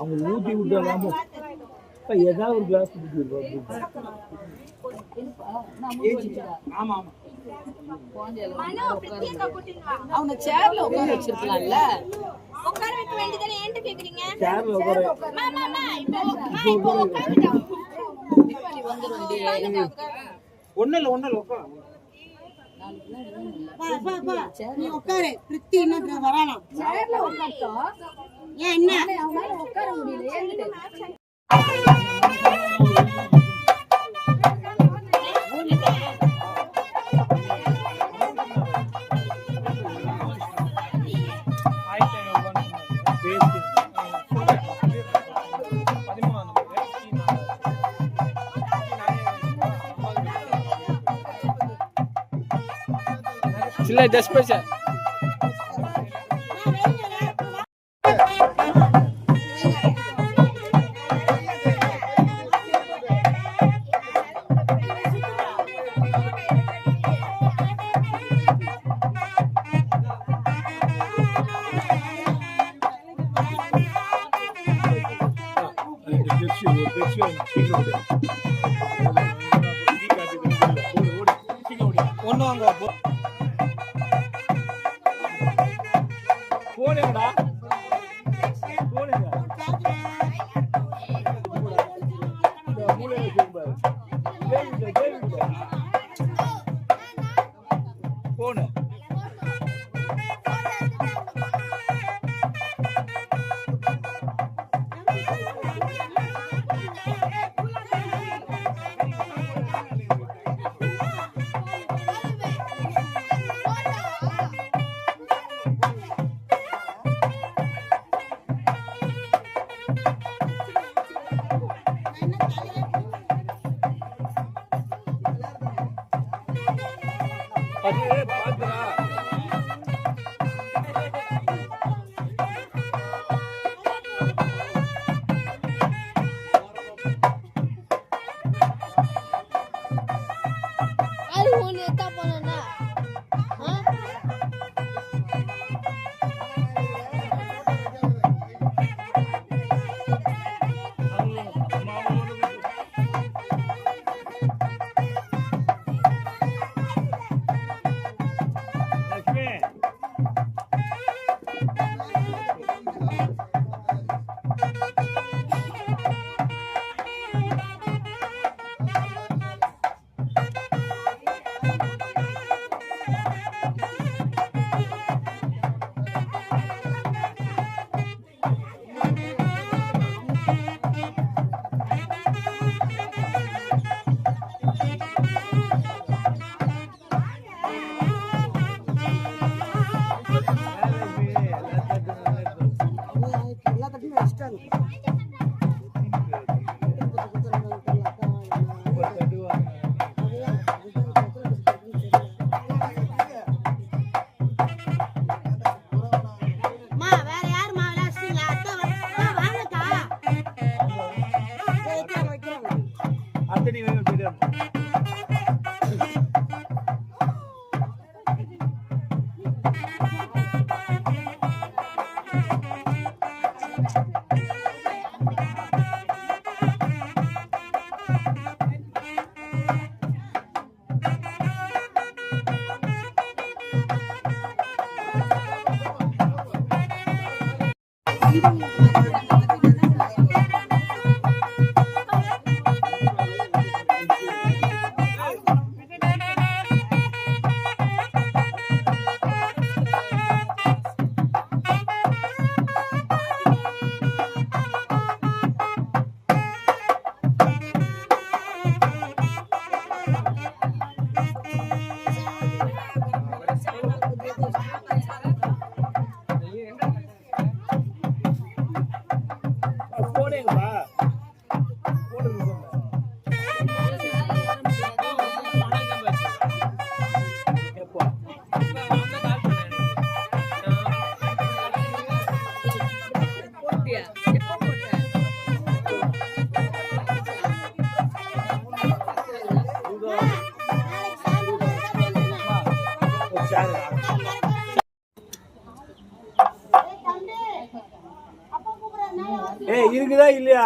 [SPEAKER 10] அவங்க ஊத்தி விட்டாலாமோ ஏதாவது ஒரு கிளாஸ்
[SPEAKER 1] அவங்க சேர்ல உட்கார வச்சிருக்கலாம்ல. உட்கார வைக்க வேண்டியதானே ஏன்ட்டு கேக்குறீங்க?
[SPEAKER 10] சேர்ல உட்கார
[SPEAKER 1] இப்போ உட்கார்ந்துட்டாங்க. ஒண்ணு இல்ல உட்கார்.
[SPEAKER 11] நீ உட்காரு பிரித்தி இன்னும் வரலாம் ஏன் என்ன உட்கார முடியல
[SPEAKER 10] சில்ல ஜஸ்ட் பேச ஒண்ணு வாங்க போனேங்கடா போனேங்க மூளையில திரும்ப போன ஏய் இருக்குதா இல்லையா?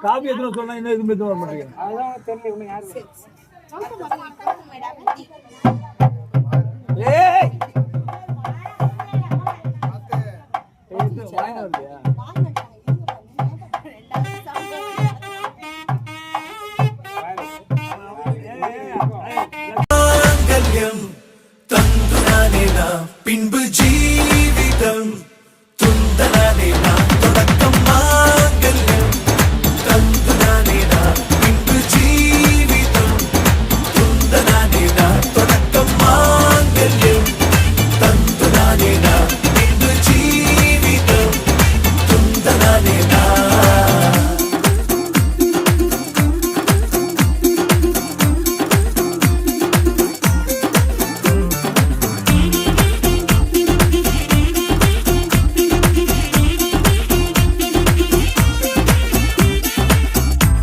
[SPEAKER 10] காபி எத்தனை சொன்னா இன்னும் எதுவுமே வர மாட்டேங்குது. அதான் தெரியல யாரு. ஏய் வாங்க வரலையா?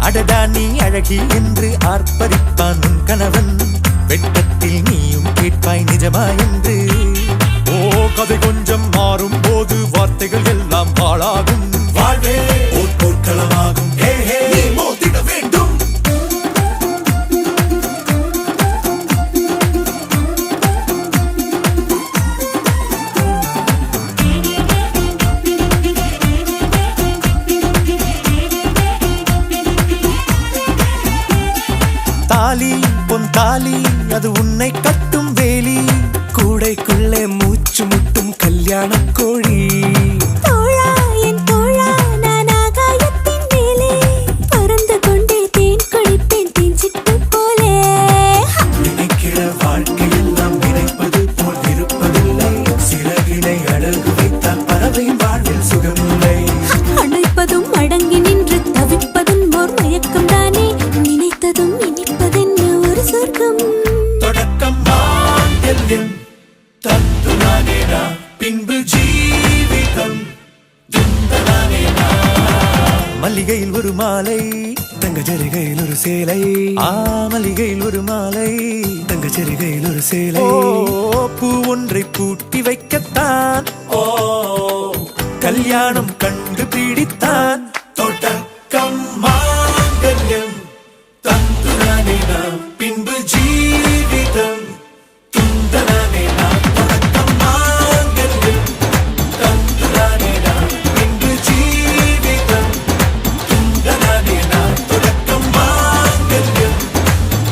[SPEAKER 8] அடடா நீ அழகி என்று ஆர்ப்பரிப்பான் உன் கணவன். வெட்கத்தில் நீயும் கேட்பாய் நிஜமா என்று. ஓ கதை கொஞ்சம் மாறும் போது வார்த்தைகள் எல்லாம் பாழாகும். வாழ்வே ஓர் போர்க்களமாகும். நீ மோதிட வேண்டும். தாலி பொன் தாலி அது உன்னை கட்டும் வேலி. கூடைக்குள்ளே மூச்சு முட்டும் கல்யாண கோழி.
[SPEAKER 7] தோழா என் தோழா நான் ஆகாயத்தின் மேலே பறந்து கொண்டே தேன் குடிப்பேன் தேஞ்சிட்டு போலே.
[SPEAKER 8] நினைக்கிற வாழ்க்கையெல்லாம் நினைப்பது போல் இருப்பதில்லை. சிறகினை அழகு வைத்தால் பறவை வாழ்வில் சுகமில்லை.
[SPEAKER 7] அணைப்பதும் அடங்கி நின்று தவிப்பதும் ஓர் மயக்கம் தானே. நினைத்ததும் இனிப்பதென்ன ஒரு சொர்க்கம்.
[SPEAKER 8] தொடக்கம் மாங்கல்யம் தத்துனானேனா பின்பு ஜீவிதம் துந்தனானேனா. மல்லிகையில் ஒரு மாலை தங்க ஜரிகையில் ஒரு சேலை. மல்லிகையில் ஒரு மாலை தங்க ஜரிகையில் ஒரு சேலை. பூ ஒன்றை பூட்டி வைக்கத்தான் கல்யாணம் கண்டு பிடித்தான். தொடக்கம் மாங்கல்யம் தந்துனானேனா பின்பு ஜீவிதம் துந்தனானேனா. தொடக்கம் மாங்கல்யம் தந்துனானேனா பின்பு ஜீவிதம் துந்தனானேனா. தொடக்கம் மாங்கல்யம்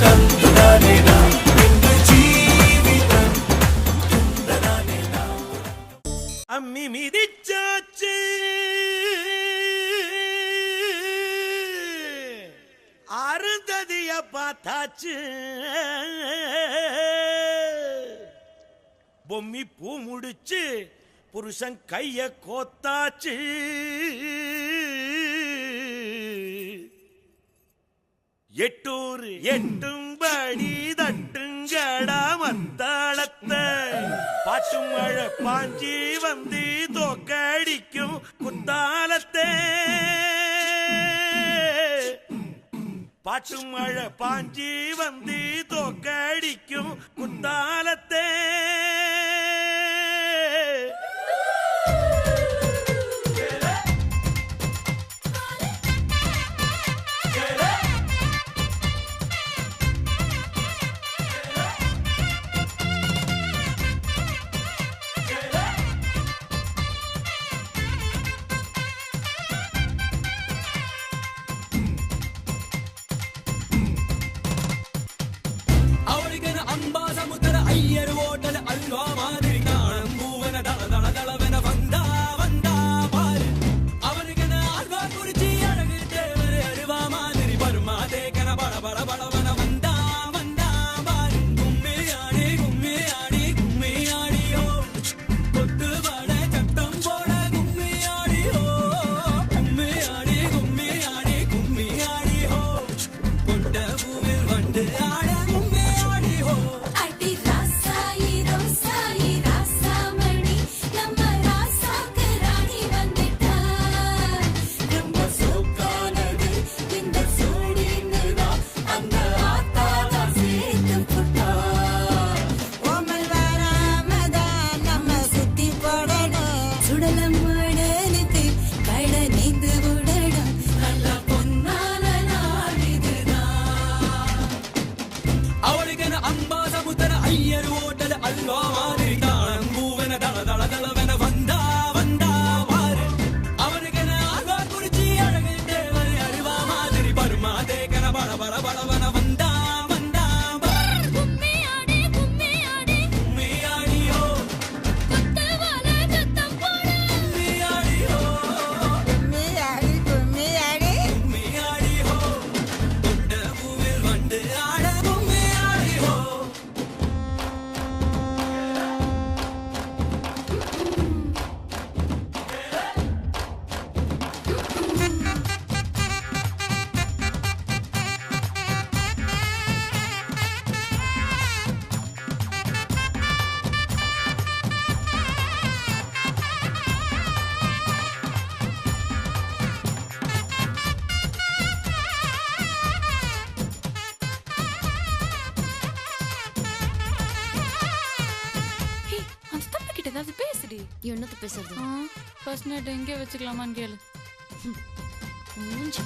[SPEAKER 8] தந்துனானேனா பின்பு ஜீவிதம் துந்தனானேனா. அம்மி மிதிச்சாச்சு அருந்ததிய பார்த்தாச்சு. பொம்மி பூ முடிச்சு புருஷன் கைய கோத்தாச்சு. எட்டூர் எட்டும்படி தட்டுங்கடா மத்தாளத்தை. பாட்டு மழை பாஞ்சி வந்து தோக்கடிக்கும் குத்தாலத்தை. பாட்டு மழை பாஞ்சி வந்து தோக்கடிக்கும் குத்தாலத்தை.
[SPEAKER 3] ಅವಳಿಗೆ ಅಂಬಾ ಸಮುದ್ರ ಅಯ್ಯರು ಓಟದ ಅಲ್ವಾ
[SPEAKER 1] என்னத்த பேசுறது?
[SPEAKER 7] ஃபர்ஸ்ட் நைட் எங்கே வச்சுக்கலாமான்னு கேளு.
[SPEAKER 1] மூஞ்சி.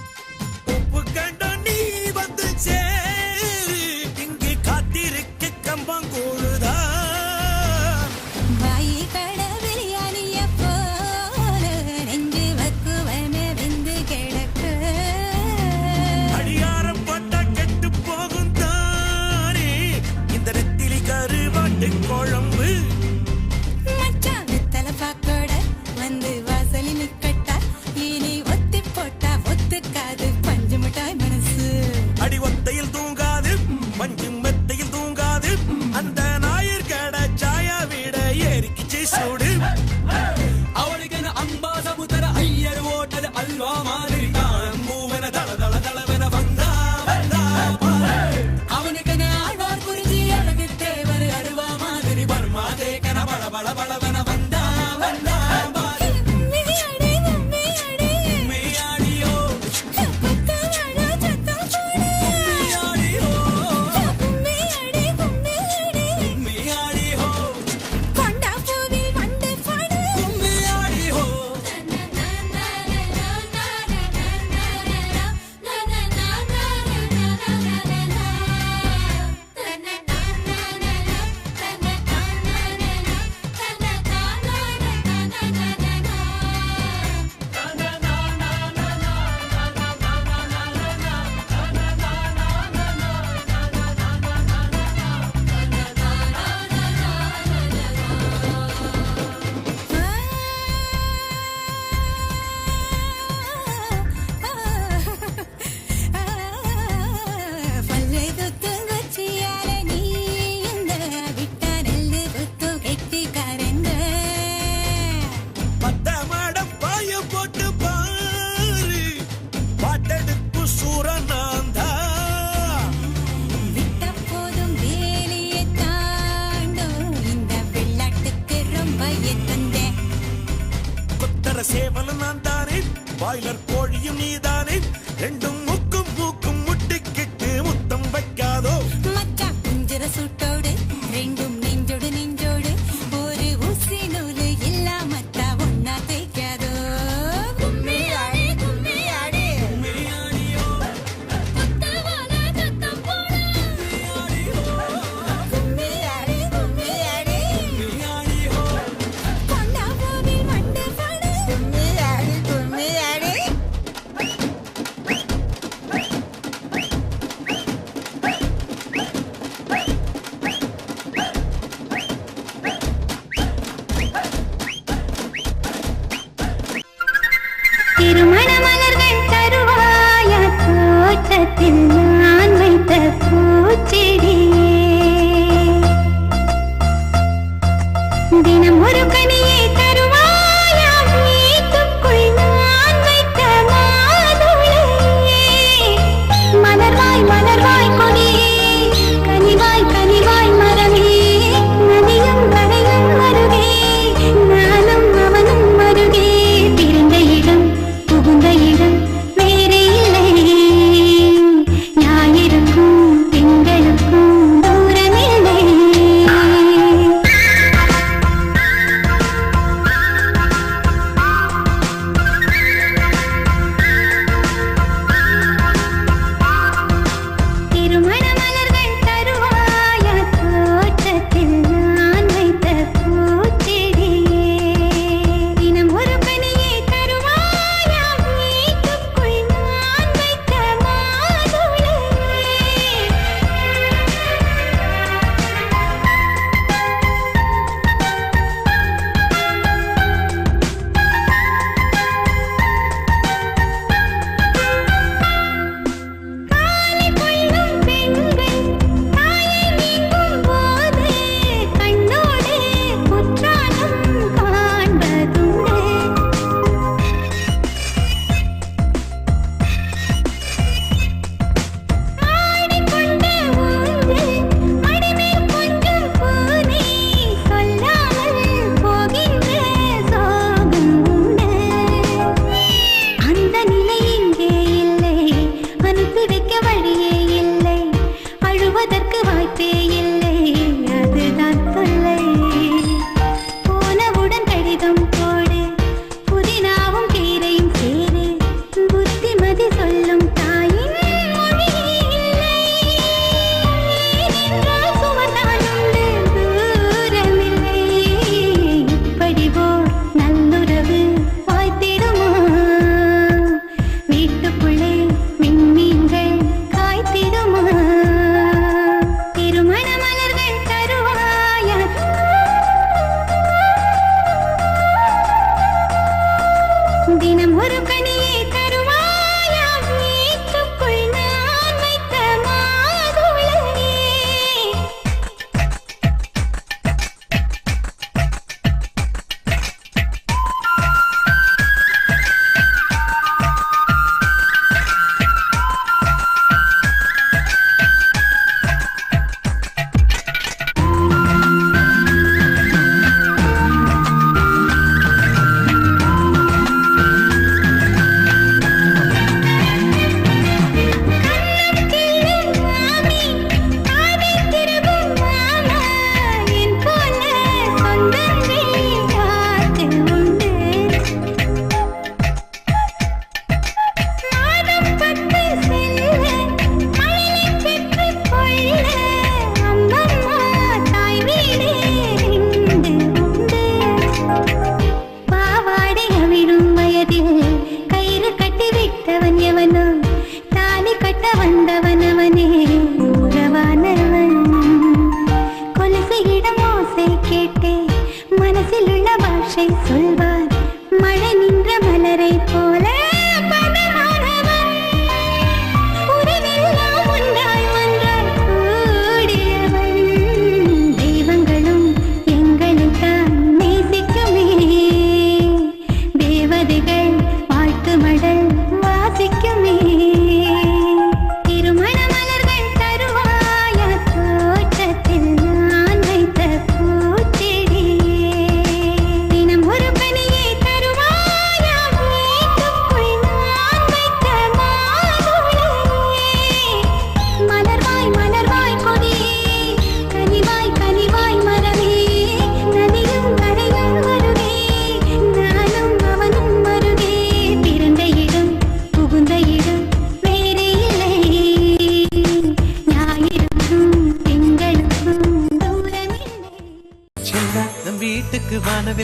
[SPEAKER 8] உப்பு கண்ட நீ வந்து சேரு இங்கு காத்திருக்க கம்பம் கூடுதா
[SPEAKER 7] வாயி கட பிரியாணிய போல நெஞ்சு வக்குவன வெந்து கிடக்க
[SPEAKER 8] அடியாரம் போட்டா கெட்டு போகும் தானே இந்த நெத்திலி கருவாட்டு குழம்பு
[SPEAKER 7] மச்சான் வெத்தலை பாக்கோட வந்து வாசலி நிக்கட்டா இனி ஒத்தி போட்டா ஒத்துக்காது பஞ்சு மிட்டாய் மனசு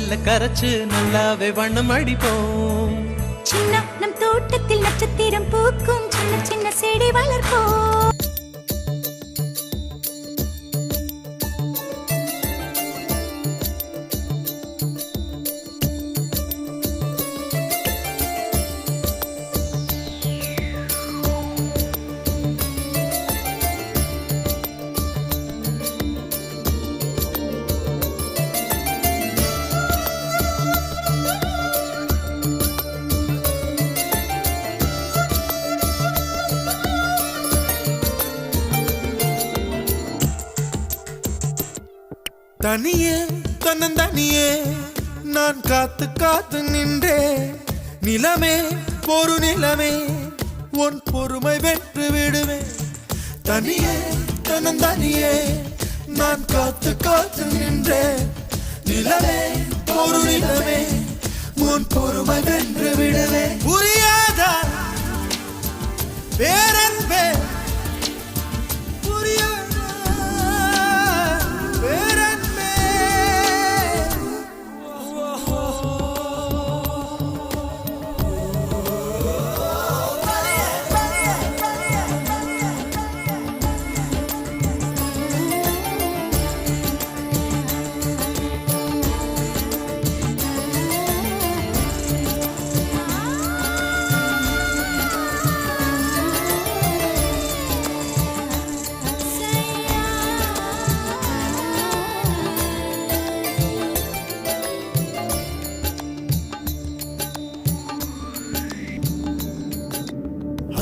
[SPEAKER 3] கல்ல கரைச்சு நல்லாவே வண்ணம் அடிப்போம்.
[SPEAKER 7] சின்ன நம் தோட்டத்தில் நட்சத்திரம் பூக்கும் சின்ன சின்ன செடி வளர்ப்போம்.
[SPEAKER 8] தனியே தன்னந்தனியே நான் காத்து காத்து நின்றே. நிலமே ஒரு நிலமே உன் பொறுமை வென்று விடுவே. தனியே தன்னந்தனியே நான் காத்து காத்து நின்றே. நிலமே ஒரு நிலமே உன் பொறுமை வென்று விடுவே. புரியாதா பேரன்பே புரியாதா பேரன்பே.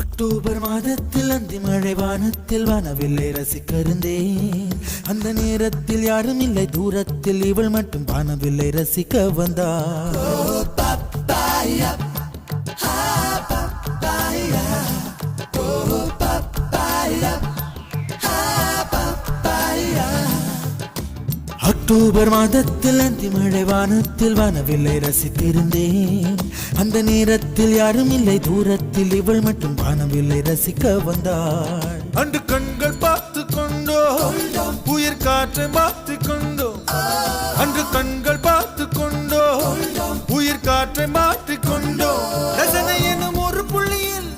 [SPEAKER 8] அக்டோபர் மாதத்தில் அந்தி மழை வானத்தில் வானவில்லை ரசிக்கருந்தேன். அந்த நேரத்தில் யாரும் இல்லை தூரத்தில் இவள் மட்டும் வானவில்லை ரசிக்க வந்தாள். அக்டோபர் மாதத்தில் அந்தி மழை வானத்தில் வானவில்லை ரசித்திருந்தேன். அந்த நேரத்தில் யாரும் இல்லை தூரத்தில் இவள் மட்டும் வானவில்லை ரசிக்க வந்தாள். அன்று கண்கள் பார்த்து கொண்டோ உயிர் காற்றை மாற்றி கொண்டோ. அன்று கண்கள் பார்த்து கொண்டோ உயிர் காற்றை மாற்றி கொண்டோ. ரசனை எனும் ஒரு புள்ளியில்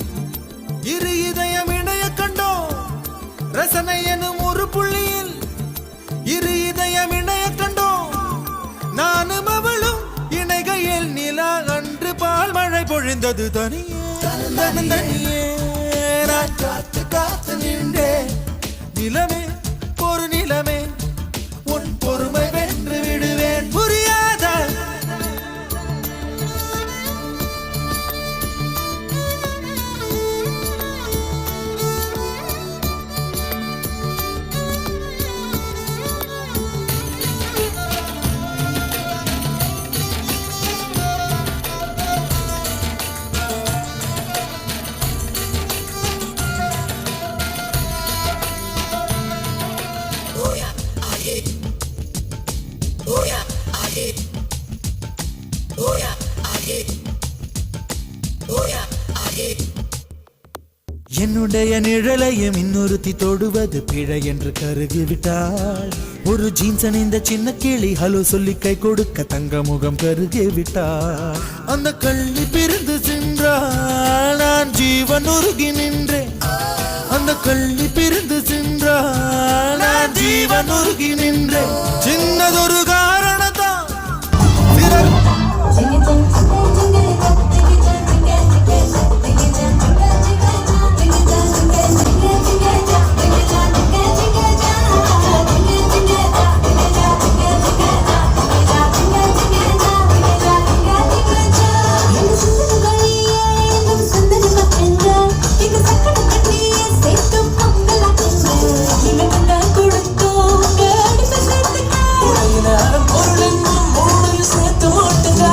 [SPEAKER 8] இரு இதயம் இணைய கண்டோ. ரசனை எனும் ஒரு புள்ளியில் இரு இதயம் இணைய கண்டோம். நானும் அவளும் இணைகையில் நிலா அன்று பால் மழை பொழிந்தது. தனியே தனியே நான் காத்து காத்து நின்றே. நிலமே ஒரு நிலமே உன் பொறுமை வென்று விடுவேன். புரியாத என்னுடைய நிழலையும் இன்னொருத்தி தொடுவது பிழை என்று கருகிவிட்டாள். ஒரு ஜீன்ஸ் அணிந்த சின்ன கிளி ஹலோ சொல்லி கை கொடுக்க தங்க முகம் கருகிவிட்டாள். அந்த கள்ளி பிரிந்து சென்றாள் நான் ஜீவன் உருகி நின்றேன். அந்த கள்ளி பிரிந்து சென்றாள் நான் ஜீவன் உருகி நின்றேன். சின்னதொரு காரணத்தான்
[SPEAKER 3] பொருளெங்கும் சேர்த்து மாட்டுங்க.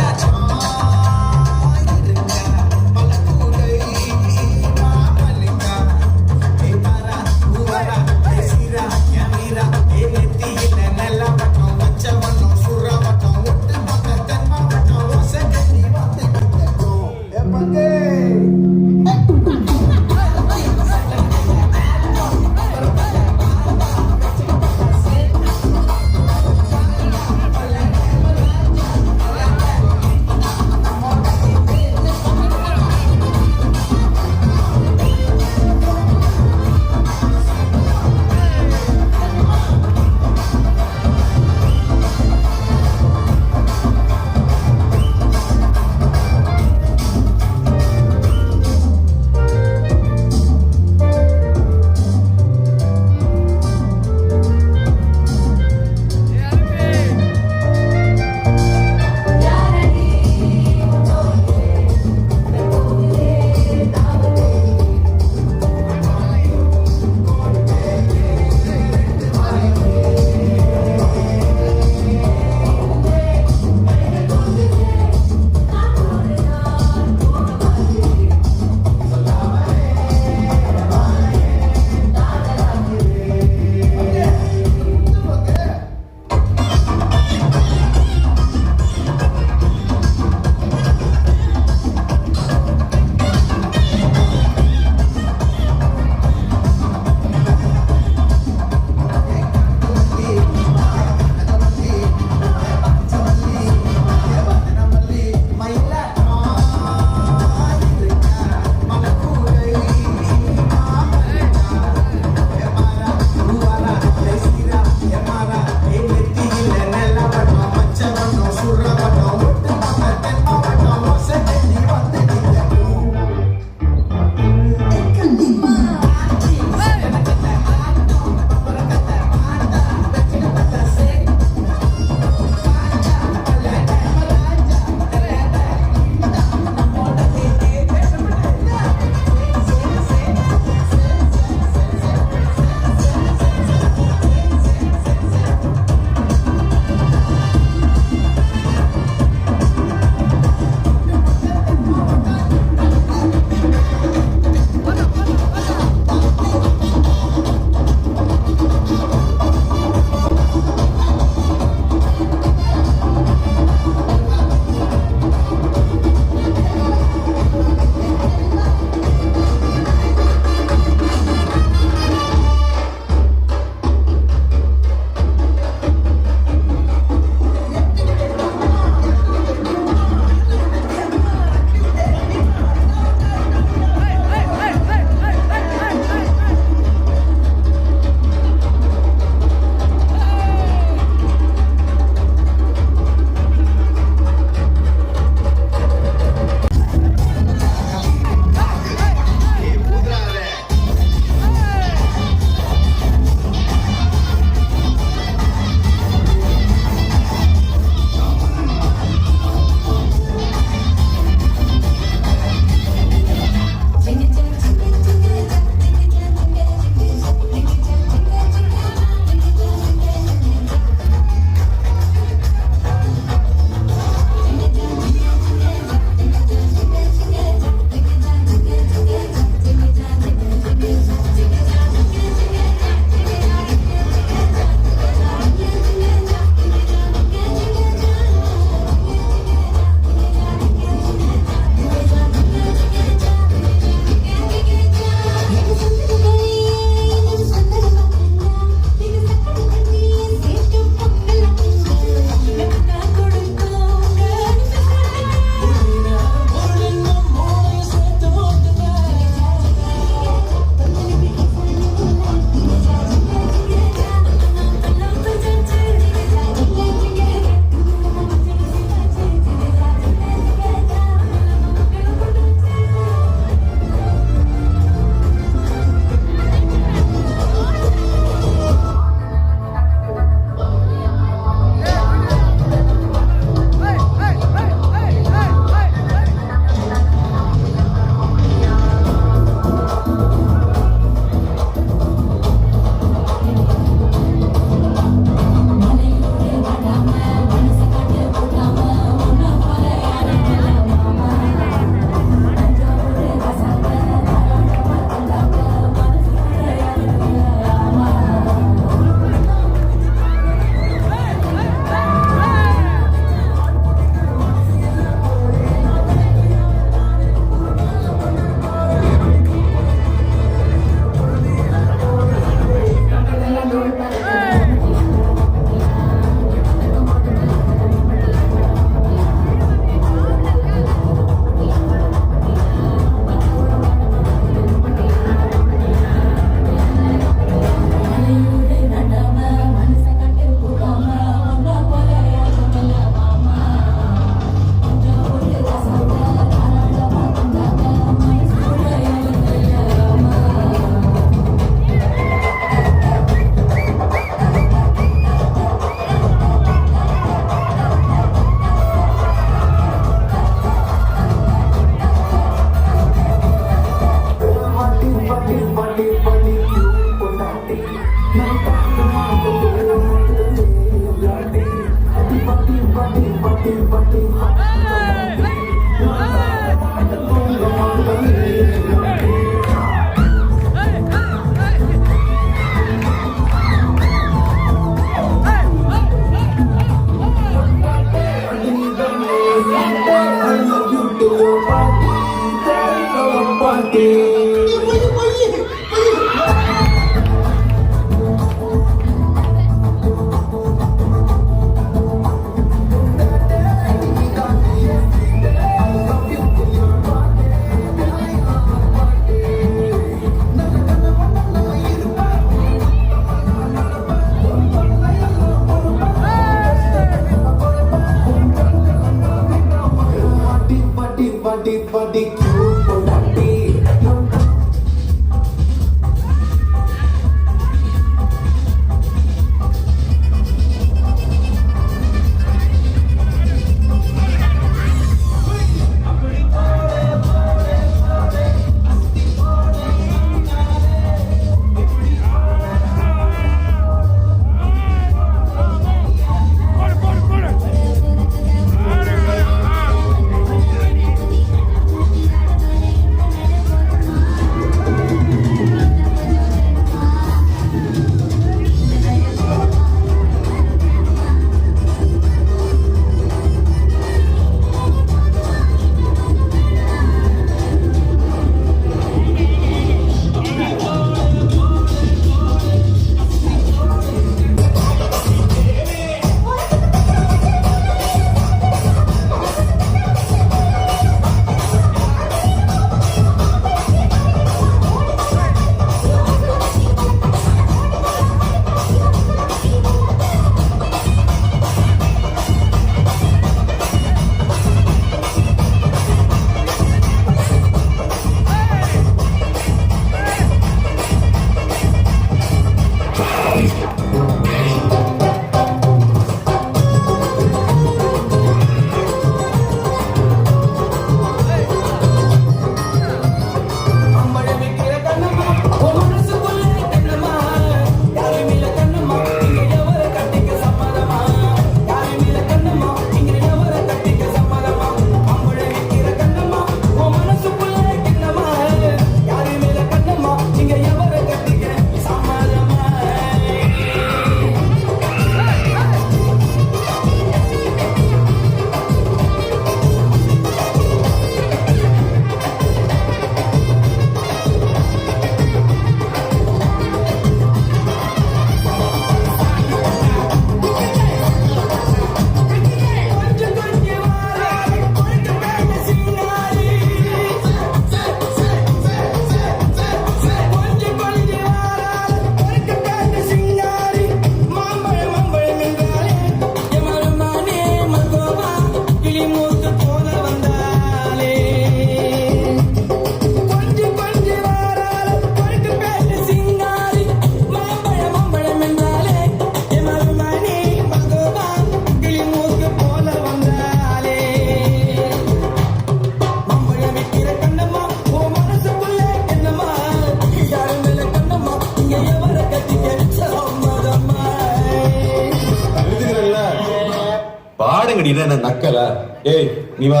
[SPEAKER 12] என்ன நக்கல? ஏய் நீ வா,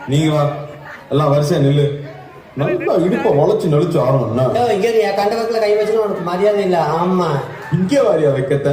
[SPEAKER 12] நீங்க வா, எல்லாம் வரிசையா நில்லு. நல்லா இடுப்ப உழைச்சு நெளிச்சு ஆடணும்னா
[SPEAKER 4] இங்க கண்டவத்துல கை வச்சுன்னு உனக்கு மரியாதை இல்ல. ஆமா
[SPEAKER 12] இங்கே வாரியா வைக்கத்த.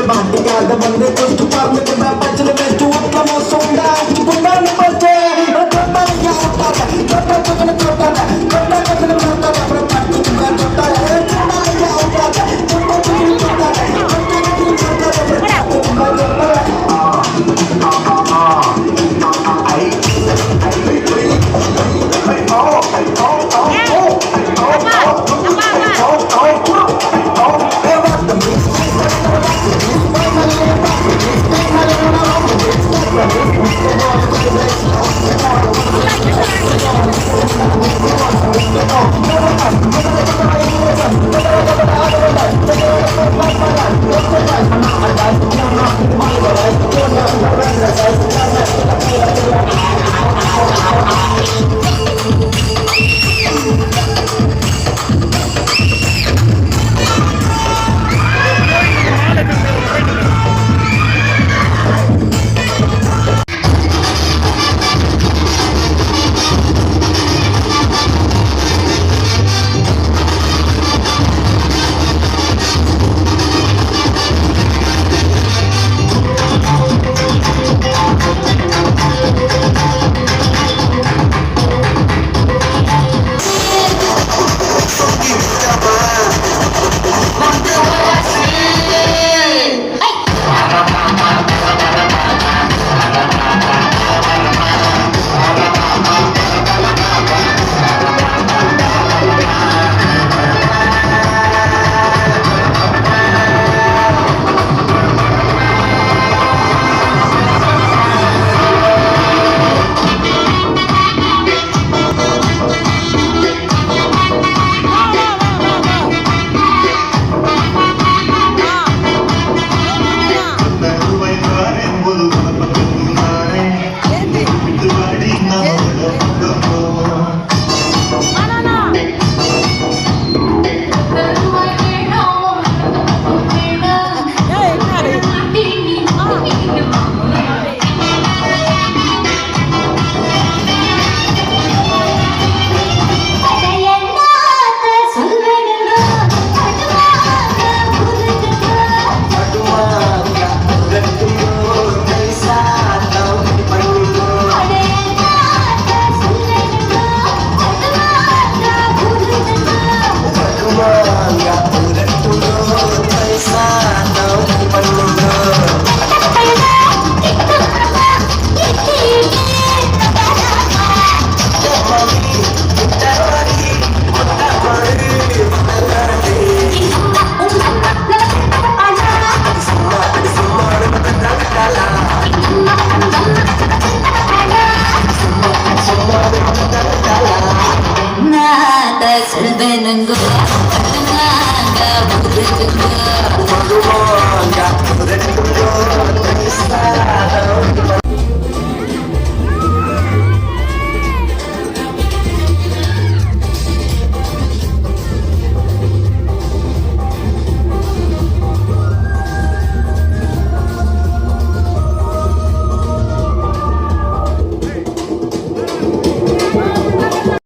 [SPEAKER 3] பாட்டு